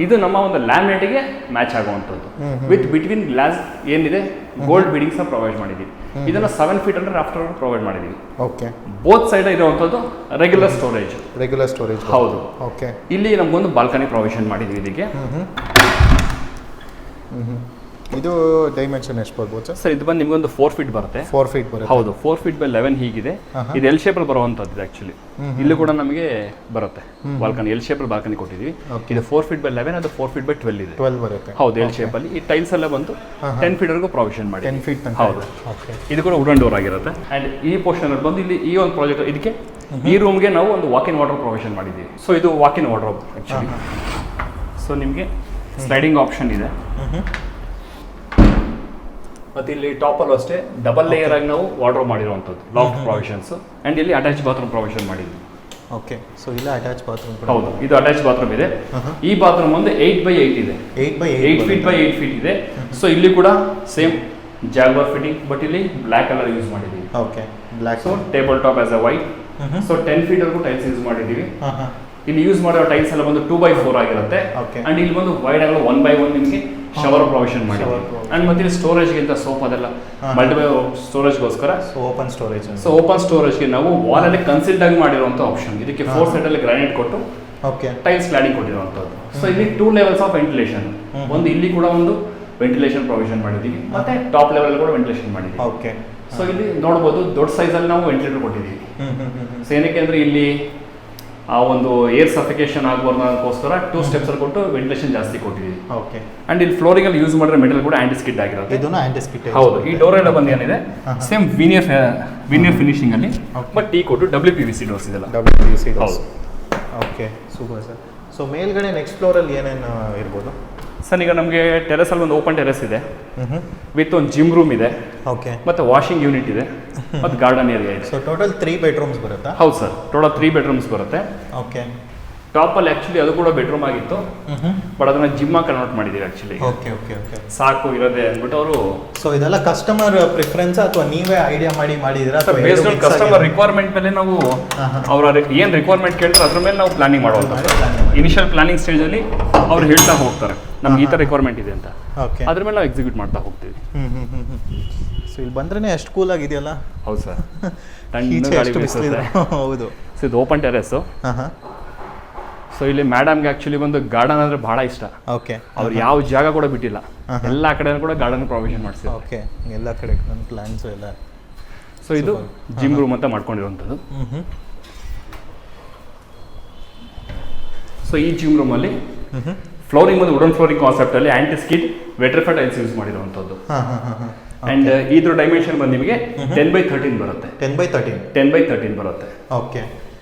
ಇದು ನಮ್ಮ ಒಂದು ಲ್ಯಾಮಿನೇಟ್ಗೆ ಮ್ಯಾಚ್ ಆಗುವಂಥದ್ದು ವಿತ್ ಬಿಟ್ವೀನ್ ಗ್ಲಾಸ್ ಏನಿದೆ ಗೋಲ್ಡ್ ಬೀಡಿಂಗ್ಸ್ ಪ್ರೊವೈಡ್ ಮಾಡಿದ್ದೀವಿ. ಇದನ್ನ 7 feet ಅಂದ್ರೆ ಆಫ್ಟರ್ ಪ್ರೊವೈಡ್ ಮಾಡಿದ್ದೀವಿ. ಓಕೆ, ಬೋತ್ ಸೈಡ್ ಇರುವಂಥದ್ದು ರೆಗ್ಯುಲರ್ ಸ್ಟೋರೇಜ್. ಹೌದು. ಓಕೆ, ಇಲ್ಲಿ ನಮಗೊಂದು ಬಾಲ್ಕನಿ ಪ್ರೊವಿಷನ್ ಮಾಡಿದ್ದೀವಿ ಇದಕ್ಕೆ. ಇದು ಡೈಮೆನ್ಷನ್ ಎಷ್ಟು ಬರ್ಬೋದು ಸರ್? ಸರ್ ಇದು ಬಂದು ನಿಮಗೊಂದು 4 feet ಬರುತ್ತೆ. 4 feet ಬರುತ್ತೆ. ಹೌದು, 4 feet by 11 ಹೀಗಿದೆ. ಇದು ಎಲ್ ಶೇಪಲ್ಲಿ ಬರುವಂಥದ್ದು ಆ್ಯಕ್ಚುಲಿ. ಇಲ್ಲಿ ಕೂಡ ನಮಗೆ ಬರುತ್ತೆ ಬಾಲ್ಕನಿ, ಎಲ್ ಶೇಪಲ್ಲಿ ಬಾಲ್ಕನಿ ಕೊಟ್ಟಿದ್ದೀವಿ. ಇದು 4 feet by 11, ಅದು 4 feet by 12 ಇದೆ. 12 ಬರುತ್ತೆ. ಹೌದು, ಎಲ್ ಶೇಪಲ್ಲಿ. ಈ ಟೈಲ್ಸ್ ಎಲ್ಲ ಬಂದು 10 feet ವರೆಗೂ ಪ್ರೊವಿಷನ್ ಮಾಡಿ. 10 feet ತನಕ. ಹೌದು. ಓಕೆ, ಇದು ಕೂಡ ವುಡನ್ ಡೋರ್ ಆಗಿರುತ್ತೆ. ಆ್ಯಂಡ್ ಈ ಪೋರ್ಷನ್ ಬಂದು ಇಲ್ಲಿ ಈ ಒಂದು ಪ್ರಾಜೆಕ್ಟ್ ಇದಕ್ಕೆ ಈ ರೂಮ್ಗೆ ನಾವು ಒಂದು ವಾಕ್ ಇನ್ ವಾರ್ಡ್ರೋಬ್ ಪ್ರೊವಿಷನ್ ಮಾಡಿದ್ದೀವಿ. ಸೊ ಇದು walk in wardrobe actually. So ನಿಮಗೆ ಸ್ಲೈಡಿಂಗ್ ಆಪ್ಷನ್ ಇದೆ. ಮತ್ತು ಇಲ್ಲಿ ಟಾಪಲ್ಲೂ ಅಷ್ಟೇ ಡಬಲ್ ಲೇಯರ್ ಆಗಿ ನಾವು ವಾರ್ಡ್ರೋಬ್ ಮಾಡಿರುವಂಥದ್ದು ಲಾಫ್ಟ್ ಪ್ರೊವಿಷನ್ಸ್. ಆ್ಯಂಡ್ ಇಲ್ಲಿ ಅಟ್ಯಾಚ್ ಬಾತ್ರೂಮ್ ಪ್ರೊವಿಷನ್ ಮಾಡಿದ್ವಿ. ಓಕೆ, ಸೊ ಇಲ್ಲ ಅಟ್ಯಾಚ್ ಬಾತ್ರೂಮ್. ಹೌದು, ಇದು ಅಟ್ಯಾಚ್ ಬಾತ್ರೂಮ್ ಇದೆ. ಈ ಬಾತ್ರೂಮ್ ಒಂದು 8 by 8 ಇದೆ. 8 feet by 8 feet ಇದೆ. ಸೊ ಇಲ್ಲಿ ಕೂಡ ಸೇಮ್ ಜಾಗ್ವಾರ್ ಫಿಟ್ಟಿಂಗ್, ಬಟ್ ಇಲ್ಲಿ ಬ್ಲ್ಯಾಕ್ ಕಲರ್ ಯೂಸ್ ಮಾಡಿದ್ದೀವಿ. Okay, black. So table top as a white. So 10 feet ವರೆಗೂ ಟೈಲ್ಸ್ ಯೂಸ್ ಮಾಡಿದ್ದೀವಿ. ಇಲ್ಲಿ ಯೂಸ್ ಮಾಡಿರೋ ಟೈಲ್ಸ್ ಎಲ್ಲ ಬಂದು 2 by 4 ಆಗಿರುತ್ತೆ. ಅಂಡ್ ಇಲ್ಲಿ ಬಂದು ವೈಡ್ ಆಗಲು 1 by 1 ನಿಮಗೆ ಶವರ್ ಪ್ರೊವಿಷನ್ ಮಾಡಿದ್ದೀವಿ. ಅಂಡ್ ಮತ್ತೆ ಇಲ್ಲಿ ಸ್ಟೋರೇಜ್ಗಿಂತ ಸೋಪ್ ಅದೆಲ್ಲ ಮಲ್ಟಿಪಲ್ ಸ್ಟೋರೇಜ್ಗೋಸ್ಕರ ಓಪನ್ ಸ್ಟೋರೇಜ್. ಸೊ ಓಪನ್ ಸ್ಟೋರೇಜ್ಗೆ ನಾವು ವಾಲಲ್ಲಿ ಕನ್ಸಿಲ್ಡ್ ಆಗಿ ಮಾಡಿರುವಂಥ ಆಪ್ಷನ್. ಇದಕ್ಕೆ 4 ಸೈಡಲ್ಲಿ ಗ್ರಾನೈಟ್ ಕೊಟ್ಟು ಟೈಲ್ಸ್ ಕ್ಲಾಡಿಂಗ್ ಕೊಟ್ಟಿರುವಂಥದ್ದು. ಸೊ ಇಲ್ಲಿ 2 levels ಆಫ್ ವೆಂಟಿಲೇಷನ್. ಒಂದು ಇಲ್ಲಿ ಕೂಡ ಒಂದು ವೆಂಟಿಲೇಷನ್ ಪ್ರೊವಿಷನ್ ಮಾಡಿದ್ದೀವಿ, ಮತ್ತೆ ಟಾಪ್ ಲೆವೆಲ್ ಕೂಡ ವೆಂಟಿಲೇಷನ್ ಮಾಡಿದ್ದೀವಿ. ಓಕೆ, ಸೊ ಇಲ್ಲಿ ನೋಡ್ಬೋದು ದೊಡ್ಡ ಸೈಜಲ್ಲಿ ನಾವು ವೆಂಟಿಲೇಟರ್ ಕೊಟ್ಟಿದ್ದೀವಿ. ಸೊ ಏನಕ್ಕೆ ಅಂದರೆ ಇಲ್ಲಿ ಆ ಒಂದು ಏರ್ ಸಫಿಕೇಶನ್ ಆಗಬಾರ್ದಕ್ಕೋಸ್ಕರ 2 steps ಅಲ್ಲಿ ಕೊಟ್ಟು ವೆಂಟಿಲೇಷನ್ ಜಾಸ್ತಿ ಕೊಟ್ಟಿದ್ದೀವಿ. ಓಕೆ, ಅಂಡ್ ಇಲ್ಲಿ ಫ್ಲೋರಿಂಗ್ ಅಲ್ಲಿ ಯೂಸ್ ಮಾಡಿರೋ ಮೆಟಲ್ ಕೂಡ ಆಂಟಿ ಸ್ಕಿಡ್ ಆಗಿರುತ್ತೆ. ಇದನ್ನ ಆಂಟಿ ಸ್ಕಿಡ್. ಹೌದು, ಈ ಡೋರ್ ಎಲ್ಲ ಬಂದು ಏನಿದೆ ಸೇಮ್ ವಿನಿಯರ್ ಫಿನಿಶಿಂಗ್ ಅಲ್ಲಿ, ಬಟ್ ಟೀ ಕೊಟ್ಟು WPVC ಡೋರ್ಸ್ ಇದೆಲ್ಲ. WPVC doors. ಹೌದು. Okay, super sir. ಸೊ ಮೇಲ್ಗಡೆ ನೆಕ್ಸ್ಟ್ ಫ್ಲೋರಲ್ಲಿ ಏನೇನು ಇರ್ಬೋದು ಸರ್? ಈಗ ನಮಗೆ ಟೆರೆಸಲ್ಲಿ ಒಂದು ಓಪನ್ ಟೆರೆಸ್ ಇದೆ ವಿತ್ ಒಂದು ಜಿಮ್ ರೂಮ್ ಇದೆ. ಓಕೆ, ಮತ್ತೆ ವಾಷಿಂಗ್ ಯೂನಿಟ್ ಇದೆ, ಮತ್ತು ಗಾರ್ಡನ್ ಏರಿಯಾ ಇದೆ. ಸೊ ಟೋಟಲ್ 3 bedrooms ಬರುತ್ತಾ? ಹೌದು ಸರ್, ಟೋಟಲ್ 3 bedrooms ಬರುತ್ತೆ. ಓಕೆ, ಟಾಪಲ್ಲಿ ಆ್ಯಕ್ಚುಲಿ ಅದು ಕೂಡ ಬೆಡ್ರೂಮ್ ಆಗಿತ್ತು, ಬಟ್ ಅದನ್ನ ಜಿಮ್ ಆಗಿ ಕನ್ವರ್ಟ್ ಮಾಡಿದ್ದೀವಿ ಆ್ಯಕ್ಚುಲಿ. ಓಕೆ ಓಕೆ ಓಕೆ, ಸಾಕು ಇರೋದೇ ಅಂದ್ಬಿಟ್ಟು ಅವರು. ಸೊ ಇದೆಲ್ಲ ಕಸ್ಟಮರ್ ಪ್ರಿಫರೆನ್ಸ್ ಅಥವಾ ನೀವೇ ಐಡಿಯಾ ಮಾಡಿ ಮಾಡಿದ್ದೀರಾ? ಬೇಸ್ಡ್ ಆನ್ ಕಸ್ಟಮರ್ ರಿಕ್ವೈರ್ಮೆಂಟ್ ಮೇಲೆ ನಾವು ಅವ್ರ ಏನು ರಿಕ್ವೈರ್ಮೆಂಟ್ ಕೇಳ್ತಾರೆ ಅದ್ರ ಮೇಲೆ ನಾವು ಪ್ಲಾನಿಂಗ್ ಮಾಡುವಂಥದ್ದು. ಇನಿಷಿಯಲ್ ಪ್ಲಾನಿಂಗ್ ಸ್ಟೇಜಲ್ಲಿ ಅವ್ರು ಹೇಳ್ತಾ ಹೋಗ್ತಾರೆ ನಮ್ಗೆ ಈ ಥರ ರಿಕ್ವೈರ್ಮೆಂಟ್ ಇದೆ ಅಂತ. ಓಕೆ, ಅದ್ರ ಮೇಲೆ ನಾವು ಎಕ್ಸಿಕ್ಯೂಟ್ ಮಾಡ್ತಾ ಹೋಗ್ತೀವಿ. ಸೊ ಇಲ್ಲಿ ಬಂದ್ರೆ ಅಷ್ಟು ಕೂಲ್ ಆಗಿದೆಯಲ್ಲ. ಹೌದು ಸರ್, ಗಾಳಿ ಬೀಸುತ್ತೆ. ಹೌದು. ಸೊ ಇದು ಓಪನ್ ಟೆರೆಸ್. ಸೊ ಇಲ್ಲಿ ಮೇಡಮ್ಗೆ ಆ್ಯಕ್ಚುಲಿ ಒಂದು ಗಾರ್ಡನ್ ಅಂದರೆ ಭಾಳ ಇಷ್ಟ. ಓಕೆ, ಅವ್ರು ಯಾವ ಜಾಗ ಕೂಡ ಬಿಟ್ಟಿಲ್ಲ, ಎಲ್ಲ ಕಡೆ ಕೂಡ ಗಾರ್ಡನ್ ಪ್ರೊವಿಷನ್ ಮಾಡಿಸಿದ್ರು. ಓಕೆ, ಎಲ್ಲ ಕಡೆ ಪ್ಲಾನ್ಸ್ ಎಲ್ಲ. ಸೊ ಇದು ಜಿಮ್ ರೂಮ್ ಅಂತ ಮಾಡ್ಕೊಂಡಿರುವಂಥದ್ದು. ಸೊ ಈ ಜಿಮ್ ರೂಮಲ್ಲಿ ಫ್ಲೋರಿಂಗ್ ಒಂದು ವುಡನ್ ಫ್ಲೋರಿಂಗ್ ಕಾನ್ಸೆಪ್ಟಲ್ಲಿ anti skid vitrified tiles use ಮಾಡಿರುವಂಥದ್ದು. ಆ್ಯಂಡ್ ಇದ್ರ ಡೈಮೆನ್ಷನ್ ಬಂದು ನಿಮಗೆ 10 by 13 ಬರುತ್ತೆ. 10 by 13. 10 by 13 ಬರುತ್ತೆ. ಓಕೆ,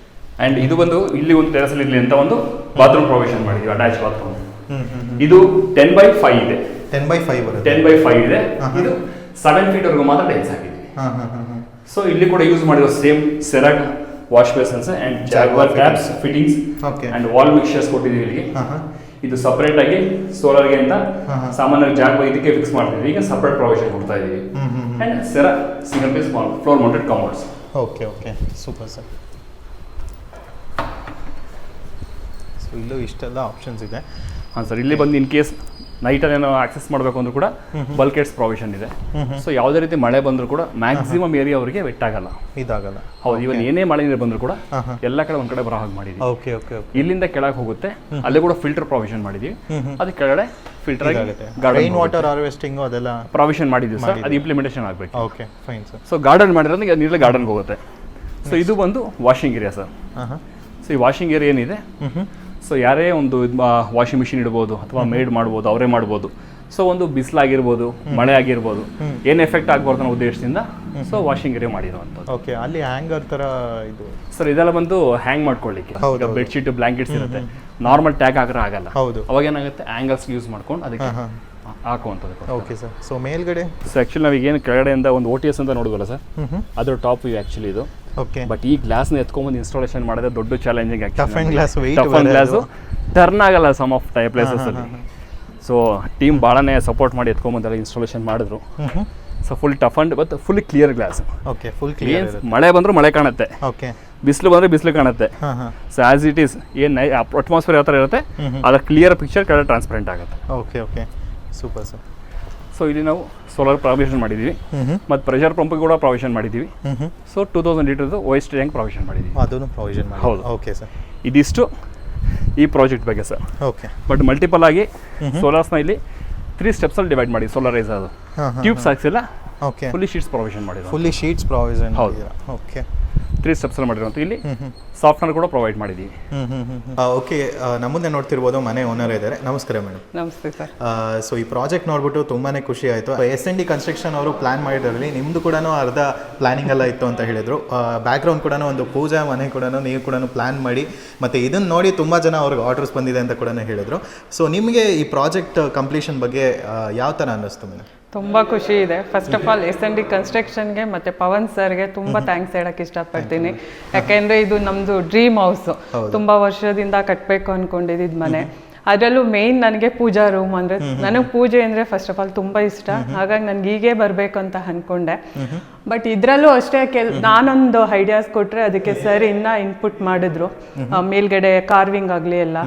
ಆ್ಯಂಡ್ ಇದು ಬಂದು ಇಲ್ಲಿ ಒಂದು ಟೆರೆಸಲ್ಲಿ ಇರಲಿ ಅಂತ ಒಂದು ಬಾತ್ರೂಮ್ ಪ್ರೊವಿಷನ್ ಮಾಡಿದ್ವಿ, ಅಟ್ಯಾಚ್ ಬಾತ್ರೂಮ್. ಇದು 10 by 5 ಇದೆ. 10 by 5 ಬರುತ್ತೆ. 10 by 5 ಇದೆ. ಇದು 7 feet ವರೆಗೂ ಮಾತ್ರ ಟೈಲ್ಸ್ ಹಾಕಿದ್ದೀವಿ. ಸೊ ಇಲ್ಲಿ ಕೂಡ ಯೂಸ್ ಮಾಡಿರೋ ಸೇಮ್ ಸೆರಾಗ್ wash basins and Jaquar taps fittings and wall mixtures ಕೊಟ್ಟಿದ್ದೀವಿ ಇಲ್ಲಿಗೆ. ಇದು ಸಪರೇಟ್ ಆಗಿ ಸೋಲಾರ್ಗೆ ಅಂತ ಸಾಮಾನ್ಯವಾಗಿ ಜಾಗ ಇದಕ್ಕೆ ಫಿಕ್ಸ್ ಮಾಡ್ತೀವಿ. ಈಗ ಸಪರೇಟ್ ಪ್ರೊವಿಷನ್ ಕೊಡ್ತಾ ಇದ್ದೀವಿ. And Cera single piece floor mounted commodes. Okay okay, super sir. So ಇಲ್ಲೂ ಇಷ್ಟೆಲ್ಲ ಆಪ್ಷನ್ಸ್ ಇದೆ. ಹಾಂ ಸರ್, ಇಲ್ಲಿ ಬಂದು ಇನ್ ಕೇಸ್ ನೈಟಲ್ಲಿ ಏನೋ ಆಕ್ಸೆಸ್ ಮಾಡಬೇಕು ಅಂದ್ರೂ ಕೂಡ ಬಲ್ಕೆಟ್ಸ್ ಪ್ರೊವಿಷನ್ ಇದೆ. ಸೊ ಯಾವುದೇ ರೀತಿ ಮಳೆ ಬಂದರೂ ಕೂಡ ಮ್ಯಾಕ್ಸಿಮಮ್ ಏರಿಯಾ ಅವರಿಗೆ ವೆಟ್ ಆಗಲ್ಲ, ಇದಾಗಲ್ಲ. ಹೌದು, ಇವನ್ ಏನೇ ಮಳೆ ನೀರು ಬಂದರೂ ಕೂಡ ಎಲ್ಲ ಕಡೆ ಒಂದು ಕಡೆ ಬರೋ ಹಾಗೆ ಮಾಡಿದ್ವಿ. ಓಕೆ ಓಕೆ, ಇಲ್ಲಿಂದ ಕೆಳಗೆ ಹೋಗುತ್ತೆ, ಅಲ್ಲೇ ಕೂಡ ಫಿಲ್ಟರ್ ಪ್ರೊವಿಷನ್ ಮಾಡಿದ್ವಿ. ಅದಕ್ಕೆ ಕೆಳಗಡೆ ಫಿಲ್ಟರ್ ರೈನ್ ವಾಟರ್ ಹಾರ್ವೆಸ್ಟಿಂಗ್ ಅದೆಲ್ಲ ಪ್ರೊವಿಷನ್ ಮಾಡಿದ್ವಿ ಸರ್. ಅದು ಇಂಪ್ಲಿಮೆಂಟೇಷನ್ ಆಗಬೇಕು. Okay, fine sir. So garden ಮಾಡಿರೋದು ನೀರಲ್ಲಿ ಗಾರ್ಡನ್ಗೆ ಹೋಗುತ್ತೆ. ಸೊ ಇದು ಬಂದು ವಾಷಿಂಗ್ ಏರಿಯಾ ಸರ್. ಸೊ ಈ ವಾಷಿಂಗ್ ಏರಿಯಾ ಏನಿದೆ, ಸೊ ಯಾರೇ ಒಂದು ವಾಷಿಂಗ್ ಮಿಷಿನ್ ಇಡ್ಬೋದು ಅಥವಾ ಮೇಡ್ ಮಾಡ್ಬೋದು, ಅವರೇ ಮಾಡ್ಬೋದು. ಸೊ ಒಂದು ಬಿಸಿಲಾಗಿರ್ಬೋದು, ಮಳೆ ಆಗಿರ್ಬೋದು, ಏನು ಎಫೆಕ್ಟ್ ಆಗಬಾರ್ದು ಅನ್ನೋ ಉದ್ದೇಶದಿಂದ ಸೊ ವಾಷಿಂಗ್ ಏರಿಯಾ ಮಾಡಿರುವಂಥದ್ದು. ಓಕೆ, ಅಲ್ಲಿ ಹ್ಯಾಂಗರ್ ಥರ ಇದು ಸರ್ ಇದೆಲ್ಲ ಬಂದು ಹ್ಯಾಂಗ್ ಮಾಡ್ಕೊಳ್ಳಿಕ್ಕೆ. ಬೆಡ್ಶೀಟ್ ಬ್ಲಾಂಕೆಟ್ಸ್ ಇರುತ್ತೆ, ನಾರ್ಮಲ್ ಟ್ಯಾಗ್ ಹಾಕಿದ್ರೆ ಆಗಲ್ಲ. ಹೌದು, ಅವಾಗ ಏನಾಗುತ್ತೆ, ಆ್ಯಂಗಲ್ಸ್ ಯೂಸ್ ಮಾಡ್ಕೊಂಡು ಅದಕ್ಕೆ ಹಾಕುವಂಥದ್ದು. Okay sir. ಸೊ ಮೇಲ್ಗಡೆ ಸೊ ಆ್ಯಕ್ಚುಲಿ ನಾವೀಗೇನು ಕೆಳಗಡೆಯಿಂದ ಒಂದು OTS ಅಂತ ನೋಡಿದ್ವಲ್ಲ ಸರ್, ಅದ್ರ ಟಾಪ್ ವ್ಯೂ ಆ್ಯಕ್ಚುಲಿ ಇದು. ಓಕೆ, ಬಟ್ ಈ ಗ್ಲಾಸ್ನ ಎತ್ಕೊಂಡ್ಬಂದು ಇನ್ಸ್ಟಾಲೇಷನ್ ಮಾಡಿದ್ರೆ ದೊಡ್ಡ challenging. Toughened glass, toughened glass turn ಆಗಲ್ಲ ಸಮ್ ಆಫ್ ಪ್ಲೇಸಸಲ್ಲಿ. ಸೊ ಟೀಮ್ ಭಾಳನೇ ಸಪೋರ್ಟ್ ಮಾಡಿ ಎತ್ಕೊಂಬಂದೆಲ್ಲ ಇನ್ಸ್ಟಾಲೇಷನ್ ಮಾಡಿದ್ರು. So full toughened but full clear glass. Okay, full clear. ಮಳೆ ಬಂದರೂ ಮಳೆ ಕಾಣುತ್ತೆ, ಓಕೆ, ಬಿಸಿಲು ಬಂದರೆ ಬಿಸಿಲು ಕಾಣುತ್ತೆ. ಹಾಂ ಹಾಂ ಸೊ ಆ್ಯಸ್ ಇಟ್ ಈಸ್ ಏನು ಅಟ್ಮಾಸ್ಫಿಯರ್ ಯಾವ ಥರ ಇರುತ್ತೆ ಅದರ ಕ್ಲಿಯರ್ ಪಿಕ್ಚರ್ ಕೆಳಗೆ ಟ್ರಾನ್ಸ್ಪರೆಂಟ್ ಆಗುತ್ತೆ. Okay okay super sir. So ಇಲ್ಲಿ ನಾವು ಸೋಲಾರ್ ಪ್ರಾವಿಷನ್ ಮಾಡಿದ್ದೀವಿ ಮತ್ತು ಪ್ರೆಷರ್ ಪಂಪ್ಗೆ ಕೂಡ ಪ್ರಾವಿಷನ್ ಮಾಡಿದ್ದೀವಿ. ಸೊ 2000 ಲೀಟರ್ದು OST ಟ್ಯಾಂಕ್ ಪ್ರಾವಿಷನ್ ಮಾಡಿದ್ದೀವಿ. ಅದನ್ನು ಪ್ರೊವಿಷನ್ ಮಾಡಿ. ಹೌದು. Okay sir. ಇದಿಷ್ಟು ಈ ಪ್ರಾಜೆಕ್ಟ್ ಬಗ್ಗೆ ಸರ್. ಓಕೆ ಬಟ್ ಮಲ್ಟಿಪಲ್ ಆಗಿ ಸೋಲಾರ್ಸ್ನ ಇಲ್ಲಿ 3 ಸ್ಟೆಪ್ಸಲ್ಲಿ ಡಿವೈಡ್ ಮಾಡಿ ಸೋಲಾರೈಸ್ ಅದು ಟ್ಯೂಬ್ಸ್ ಹಾಕ್ಸಿಲ್ಲ, ಓಕೆ ಫುಲ್ಲಿ ಶೀಟ್ಸ್ ಪ್ರೊವಿಷನ್ ಮಾಡಿದ್ರು. Fully sheets provision. ಹೌದು. ಓಕೆ 3 ಸ್ಟೆಪ್ಸಲ್ಲಿ ಮಾಡಿರೋಂಥ ಇಲ್ಲಿ ಸಾಫ್ಟ್ವೇರ್ ಕೂಡ ಪ್ರೊವೈಡ್ ಮಾಡಿದ್ದೀವಿ. ಓಕೆ ನಮ್ಮ ಮುಂದೆ ನೋಡ್ತಿರ್ಬೋದು ಮನೆ ಓನರ್ ಇದ್ದಾರೆ. ನಮಸ್ಕಾರ ಮೇಡಮ್. ನಮಸ್ತೆ ಸರ್. ಸೊ ಈ ಪ್ರಾಜೆಕ್ಟ್ ನೋಡ್ಬಿಟ್ಟು ತುಂಬಾ ಖುಷಿ ಆಯಿತು. SND ಕನ್ಸ್ಟ್ರಕ್ಷನ್ ಅವರು ಪ್ಲ್ಯಾನ್ ಮಾಡಿದ್ರಲ್ಲಿ ನಿಮ್ಮದು ಕೂಡ ಅರ್ಧ ಪ್ಲ್ಯಾನಿಂಗ್ ಎಲ್ಲ ಇತ್ತು ಅಂತ ಹೇಳಿದರು. ಬ್ಯಾಕ್ಗ್ರೌಂಡ್ ಕೂಡ ಒಂದು ಪೂಜಾ ಮನೆ ಕೂಡ ನೀವು ಕೂಡ ಪ್ಲ್ಯಾನ್ ಮಾಡಿ ಮತ್ತು ಇದನ್ನು ನೋಡಿ ತುಂಬ ಜನ ಅವ್ರಿಗೆ ಆರ್ಡರ್ಸ್ ಬಂದಿದೆ ಅಂತ ಕೂಡ ಹೇಳಿದರು. ಸೊ ನಿಮಗೆ ಈ ಪ್ರಾಜೆಕ್ಟ್ ಕಂಪ್ಲೀಷನ್ ಬಗ್ಗೆ ಯಾವ ಥರ ಅನ್ನಿಸ್ತು ಮೇಡಮ್? ತುಂಬ ಖುಷಿ ಇದೆ. ಫಸ್ಟ್ ಆಫ್ ಆಲ್ SND ಕನ್ಸ್ಟ್ರಕ್ಷನ್ಗೆ ಮತ್ತು ಪವನ್ ಸರ್ಗೆ ತುಂಬ ಥ್ಯಾಂಕ್ಸ್ ಹೇಳಕ್ಕೆ ಇಷ್ಟಪಡ್ತೀನಿ. ಯಾಕೆಂದರೆ ಇದು ನಮ್ಮದು ಡ್ರೀಮ್ ಹೌಸು. ತುಂಬ ವರ್ಷದಿಂದ ಕಟ್ಟಬೇಕು ಅಂದ್ಕೊಂಡಿದ್ದು ಮನೆ. ಅದರಲ್ಲೂ ಮೇಯ್ನ್ ನನಗೆ ಪೂಜಾ ರೂಮ್ ಅಂದರೆ ನನಗೆ ಪೂಜೆ ಅಂದರೆ ಫಸ್ಟ್ ಆಫ್ ಆಲ್ ತುಂಬ ಇಷ್ಟ. ಹಾಗಾಗಿ ನನಗೆ ಹೀಗೆ ಬರಬೇಕು ಅಂತ ಅಂದ್ಕೊಂಡೆ. ಬಟ್ ಇದರಲ್ಲೂ ಅಷ್ಟೇ ನಾನೊಂದು ಐಡಿಯಾಸ್ ಕೊಟ್ಟರೆ ಅದಕ್ಕೆ ಸರ್ ಇನ್ನೂ ಇನ್ಪುಟ್ ಮಾಡಿದ್ರು. ಮೇಲ್ಗಡೆ ಕಾರ್ವಿಂಗ್ ಆಗಲಿ ಎಲ್ಲ.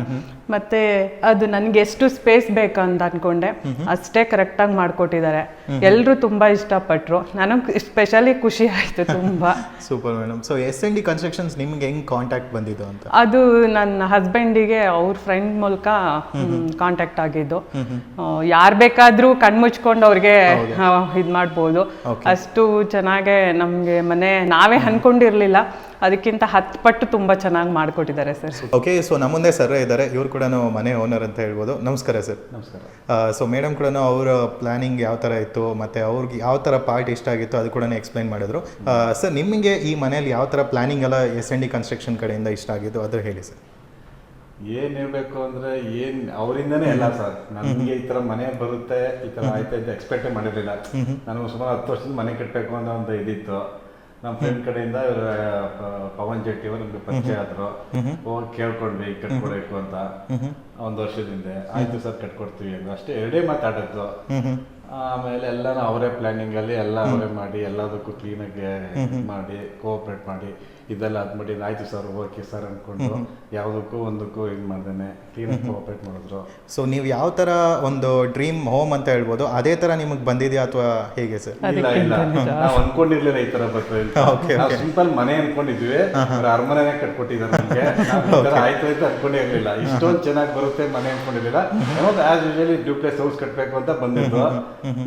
ಮತ್ತು ಅದು ನನಗೆ ಎಷ್ಟು ಸ್ಪೇಸ್ ಬೇಕಂತ ಅಂದ್ಕೊಂಡೆ ಅಷ್ಟೇ ಕರೆಕ್ಟಾಗಿ ಮಾಡಿಕೊಟ್ಟಿದ್ದಾರೆ. ಎಲ್ಲರೂ ತುಂಬ ಇಷ್ಟಪಟ್ಟರು. ನನಗೆ ಸ್ಪೆಷಲಿ ಖುಷಿ ಆಯಿತು ತುಂಬ. Super madam. So SND constructions ನಿಮ್ಗೆ ಹೆಂಗೆ ಕಾಂಟ್ಯಾಕ್ಟ್ ಬಂದಿದ್ದು ಅಂತ? ಅದು ನನ್ನ ಹಸ್ಬೆಂಡಿಗೆ ಅವ್ರ ಫ್ರೆಂಡ್ ಮೂಲಕ ಕಾಂಟ್ಯಾಕ್ಟ್ ಆಗಿದ್ದು. ಯಾರು ಬೇಕಾದರೂ ಕಣ್ಮುಚ್ಕೊಂಡು ಅವ್ರಿಗೆ ಇದು ಮಾಡ್ಬೋದು. ಅಷ್ಟು ಚೆನ್ನಾಗೆ ನಮಗೆ ಮನೆ ನಾವೇ ಅನ್ಕೊಂಡಿರಲಿಲ್ಲ, ಅದಕ್ಕಿಂತ 10 ಪಟ್ಟು ತುಂಬ ಚೆನ್ನಾಗಿ ಮಾಡಿಕೊಟ್ಟಿದ್ದಾರೆ ಸರ್. ಓಕೆ. ಸೊ ನಮ್ಮ ಮುಂದೆ ಸರ್ ಇದ್ದಾರೆ. ಇವ್ರು ಕೂಡ ಮನೆ ಓನರ್ ಅಂತ ಹೇಳ್ಬೋದು. ನಮಸ್ಕಾರ ಸರ್. ನಮಸ್ಕಾರ. ಸೊ ಮೇಡಮ್ ಕೂಡ ಅವರ ಪ್ಲಾನಿಂಗ್ ಯಾವ ಥರ ಇತ್ತು ಮತ್ತು ಅವ್ರಿಗೆ ಯಾವ ಥರ ಪಾರ್ಟ್ ಇಷ್ಟ ಆಗಿತ್ತು ಅದು ಕೂಡ ಎಕ್ಸ್ಪ್ಲೈನ್ ಮಾಡಿದ್ರು. ಸರ್ ನಿಮಗೆ ಈ ಮನೆಯಲ್ಲಿ ಯಾವ ಥರ ಪ್ಲಾನಿಂಗ್ ಎಲ್ಲ SND ಕನ್ಸ್ಟ್ರಕ್ಷನ್ ಕಡೆಯಿಂದ ಇಷ್ಟ ಆಗಿದ್ದು ಅದು ಹೇಳಿ ಸರ್. ಏನ್ ಹೇಳ್ಬೇಕು ಅಂದ್ರೆ ಅವರಿಂದನೇ ಎಲ್ಲ ಸರ್. ನನಗೆ ಈ ತರ ಮನೆ ಬರುತ್ತೆ, ಈ ತರ ಆಯ್ತಾ ಅಂತ ಎಕ್ಸ್ಪೆಕ್ಟೇ ಮಾಡಿರ್ಲಿಲ್ಲ. ನಾನು ಸುಮಾರು 10 ವರ್ಷದಿಂದ ಮನೆ ಕಟ್ಟಬೇಕು ಅನ್ನೋ ಒಂದು ಇದಿತ್ತು. ನಮ್ಮ ಫ್ರೆಂಡ್ ಕಡೆಯಿಂದ ಪವನ್ ಜೆಟ್ಟಿ ಅವರು ನಮ್ಗೆ ಪರಿಚಯ ಆದ್ರು. ಹೋಗಿ ಕೇಳ್ಕೊಂಡ್ವಿ ಕಟ್ಕೊಡ್ಬೇಕು ಅಂತ. 1 ವರ್ಷದಿಂದ ಆಯ್ತು ಸರ್ ಕಟ್ಕೊಡ್ತೀವಿ ಅಂದ್ರೆ ಅಷ್ಟೇ 2 ಮಾತಾಡದ್ದು. ಆಮೇಲೆ ಎಲ್ಲಾನು ಅವರೇ ಪ್ಲಾನಿಂಗ್ ಅಲ್ಲಿ ಎಲ್ಲ ಅವರೇ ಮಾಡಿ ಎಲ್ಲದಕ್ಕೂ ಕ್ಲೀನಾಗಿ ಮಾಡಿ ಕೋಆಪರೇಟ್ ಮಾಡಿ ಇದೆಲ್ಲ ಆದ್ಮೇಲೆ ಆಯ್ತು ಸರ್ ಓಕೆ ಸರ್ ಅನ್ಕೊಂಡು ಯಾವುದಕ್ಕೂ ಒಂದಕ್ಕೂ ಇದು ಮಾಡ್ದೇನೆ ಕ್ಲೀನಾಗಿ ಕೋಆಪರೇಟ್ ಮಾಡಿದ್ರು. ಸೊ ನೀವು ಯಾವ ಥರ ಒಂದು ಡ್ರೀಮ್ ಹೋಮ್ ಅಂತ ಹೇಳ್ಬೋದು ಅದೇ ಥರ ನಿಮಗೆ ಬಂದಿದೆಯಾ ಅಥವಾ ಹೇಗೆ ಸರ್? ಇಲ್ಲ ನಾವು ಅನ್ಕೊಂಡಿರ್ಲಿಲ್ಲ ಈ ತರ ಬರ್ತದೆ ಅಂತ. ನಾವು ಸಿಂಪಲ್ ಮನೆ ಅನ್ಕೊಂಡಿದ್ವಿ, ಅರಮನೆನೇ ಕಟ್ಕೊಟ್ಟಿದ್ದಾರೆ ನಮ್ಗೆ. ಆಯ್ತು ಆಯ್ತು ಅನ್ಕೊಂಡೇ ಇರ್ಲಿಲ್ಲ, ಇಷ್ಟೊಂದು ಚೆನ್ನಾಗಿ ಬರುತ್ತೆ ಮನೆ ಅನ್ಕೊಂಡಿರ್ಲಿಲ್ಲ. ಆಸ್ ಯೂಶುವಲಿ ಡ್ಯೂಪ್ಲೆಕ್ಸ್ ಹೌಸ್ ಕಟ್ಬೇಕು ಅಂತ ಬಂದಿದ್ದು.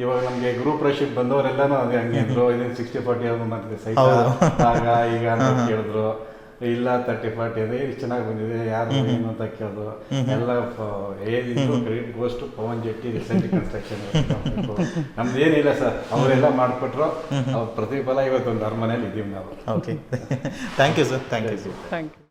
ಇವಾಗ ನಮ್ಗೆ ಗ್ರೂಪ್ ರಶೀದ್ ಬಂದವರೆಲ್ಲಾನು ಅದೇ ಹಂಗೆ ಇದ್ರು. ಇದನ್ನ 60-40 ಮಾಡ್ತಿದೆ ಸೈಟ್ ಆಗ ಈಗ ಅಂತ ಕೇಳಿದ್ರು. ಇಲ್ಲ 30-40 ಅದೇ ಇಷ್ಟು ಚೆನ್ನಾಗಿ ಬಂದಿದೆ ಯಾರು ಏನು ಅಂತ ಕೇಳಿದ್ರು. ಎಲ್ಲ ಏನಿದ್ರು credit goes Pavan Jetty SND construction. ನಮ್ದೇನಿಲ್ಲ ಸರ್, ಅವರೆಲ್ಲ ಮಾಡಿಕೊಟ್ರು. ಅವ್ರ ಪ್ರತಿಫಲ ಇವತ್ತೊಂದು ಅರಮನೆಯಲ್ಲಿ ಇದ್ದೀವಿ ನಾವು. Okay. Thank you sir. Thank you. Thank you.